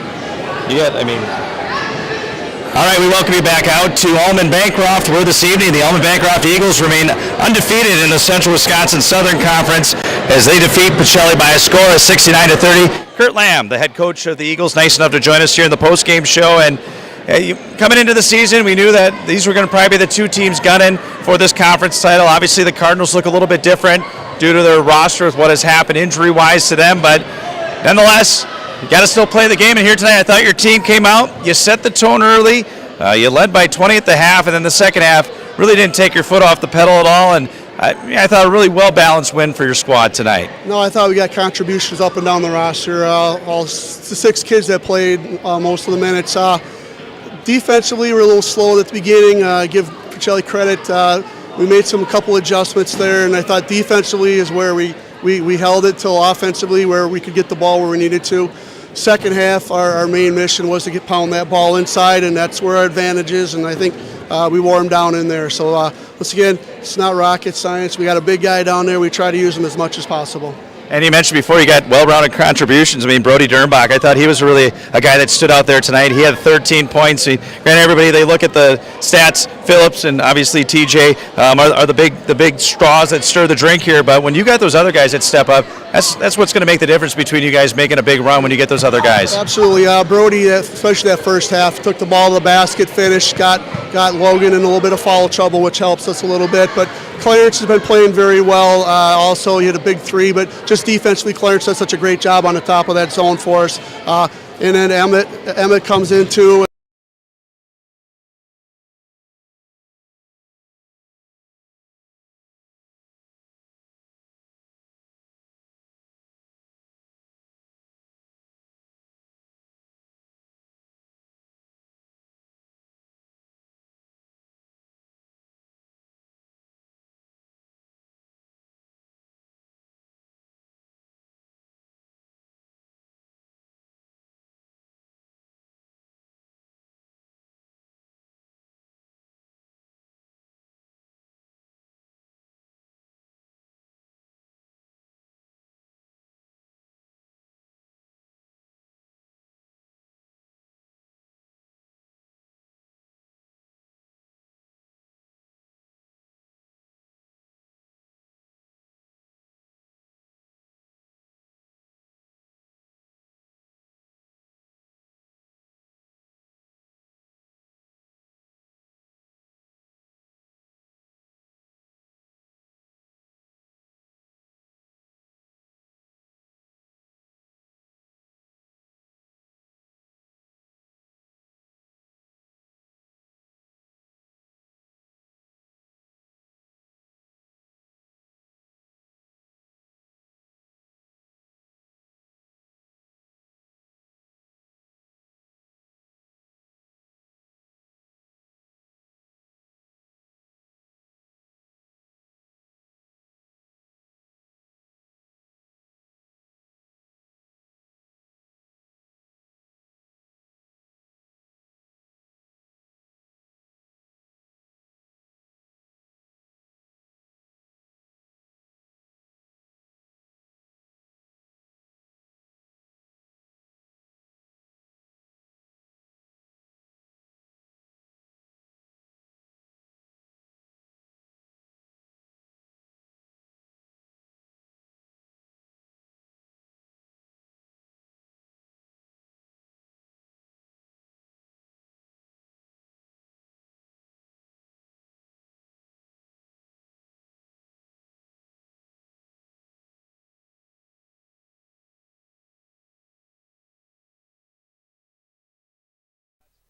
All right, we welcome you back out to Almond-Bancroft, where this evening the Almond-Bancroft Eagles remain undefeated in the Central Wisconsin Southern Conference as they defeat Pacelli by a score of 69-30. Kurt Lamb, the head coach of the Eagles, nice enough to join us here in the postgame show. And coming into the season, we knew that these were going to probably be the two teams gunning for this conference title. Obviously, the Cardinals look a little bit different due to their roster with what has happened injury-wise to them, but nonetheless, you got to still play the game. And here tonight, I thought your team came out. You set the tone early. You led by 20 at the half, and then the second half really didn't take your foot off the pedal at all. And I thought a really well-balanced win for your squad tonight. No, I thought we got contributions up and down the roster. All the 6 kids that played most of the minutes. Defensively, we were a little slow at the beginning. Give Pacelli credit. We made a couple adjustments there, and I thought defensively is where we held it till offensively where we could get the ball where we needed to. Second half, our main mission was to pound that ball inside, and that's where our advantage is, and I think we wore them down in there. So once again, it's not rocket science. We got a big guy down there. We try to use him as much as possible. And you mentioned before you got well-rounded contributions. I mean, Brody Dernbach, I thought he was really a guy that stood out there tonight. He had 13 points. Granted, everybody, they look at the stats. Phillips and obviously TJ are the big straws that stir the drink here. But when you got those other guys that step up, that's what's going to make the difference between you guys making a big run when you get those other guys. Absolutely. Brody, especially that first half, took the ball to the basket, finished, got Logan in a little bit of foul trouble, which helps us a little bit. But Clarence has been playing very well. Also, he had a big 3, but just defensively, Clarence does such a great job on the top of that zone for us. And then Emmett comes in too.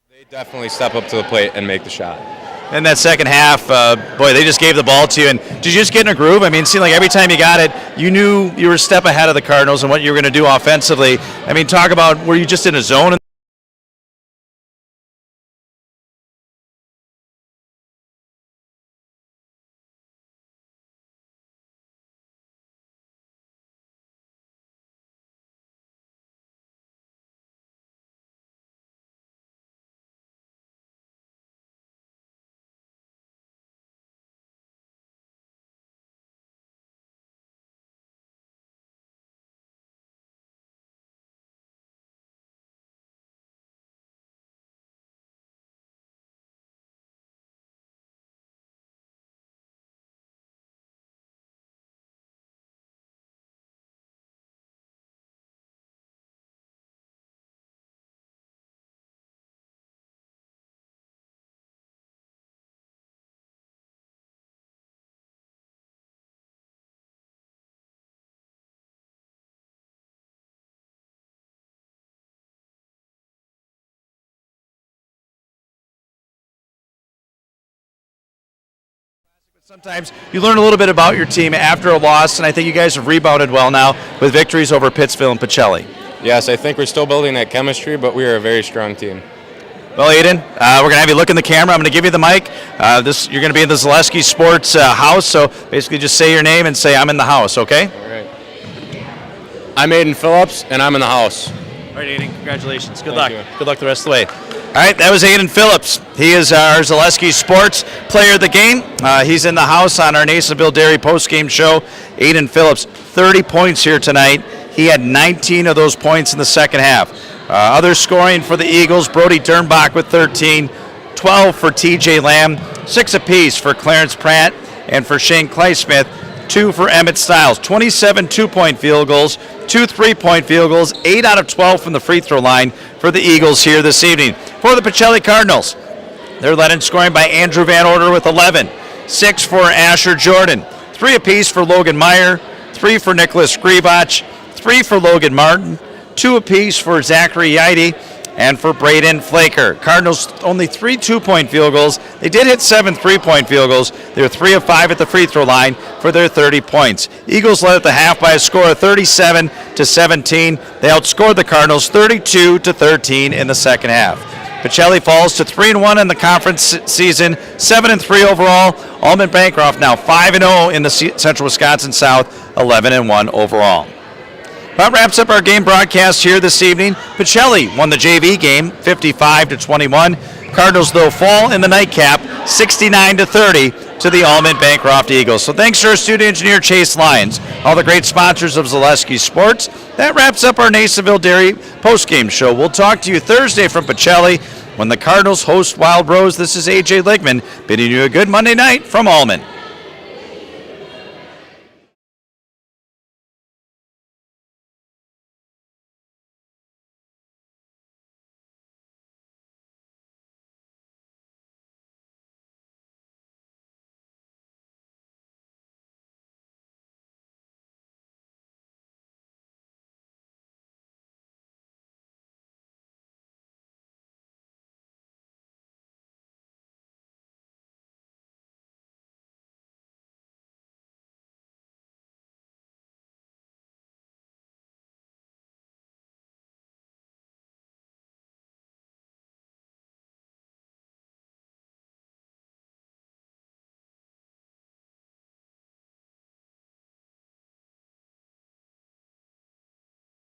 They definitely step up to the plate and make the shot. In that second half, boy, they just gave the ball to you. And did you just get in a groove? I mean, it seemed like every time you got it, you knew you were a step ahead of the Cardinals and what you were going to do offensively. I mean, talk about, were you just in a zone? Sometimes you learn a little bit about your team after a loss, and I think you guys have rebounded well now with victories over Pittsville and Pacelli. Yes, I think we're still building that chemistry, but we are a very strong team. Well, Aiden, we're going to have you look in the camera. I'm going to give you the mic. You're going to be in the Zaleski Sports house, so basically just say your name and say, I'm in the house, okay? All right. I'm Aiden Phillips, and I'm in the house. All right, Aiden, congratulations. Good Thank luck. you. Good luck the rest of the way. All right, that was Aiden Phillips. He is our Zaleski Sports player of the game. He's in the house on our Nasonville Dairy postgame show. Aiden Phillips, 30 points here tonight. He had 19 of those points in the second half. Other scoring for the Eagles, Brody Dernbach with 13, 12 for TJ Lamb, 6 apiece for Clarence Pratt, and for Shane Claysmith, 2 for Emmett Stiles. 27 two-point field goals, 2 three-point field goals, 8 out of 12 from the free throw line for the Eagles here this evening. For the Pacelli Cardinals, they're led in scoring by Andrew Van Order with 11, 6 for Asher Jordan, 3 apiece for Logan Meyer, 3 for Nicholas Griebach, 3 for Logan Martin, 2 apiece for Zachary Yaite, and for Braden Flaker. Cardinals only 3 two-point field goals. They did hit 7 three-point field goals. They're 3 of 5 at the free throw line for their 30 points. Eagles led at the half by a score of 37-17. They outscored the Cardinals 32-13 in the second half. Pacelli falls to 3-1 in the conference season, 7-3 overall. Almond-Bancroft now 5-0 in the Central Wisconsin South, 11-1 overall. That wraps up our game broadcast here this evening. Pacelli won the JV game 55-21. Cardinals, though, fall in the nightcap 69-30 to the Almond-Bancroft Eagles. So thanks to our studio engineer, Chase Lyons, all the great sponsors of Zaleski Sports. That wraps up our Nasonville Dairy postgame show. We'll talk to you Thursday from Pacelli when the Cardinals host Wild Rose. This is A.J. Ligman bidding you a good Monday night from Almond.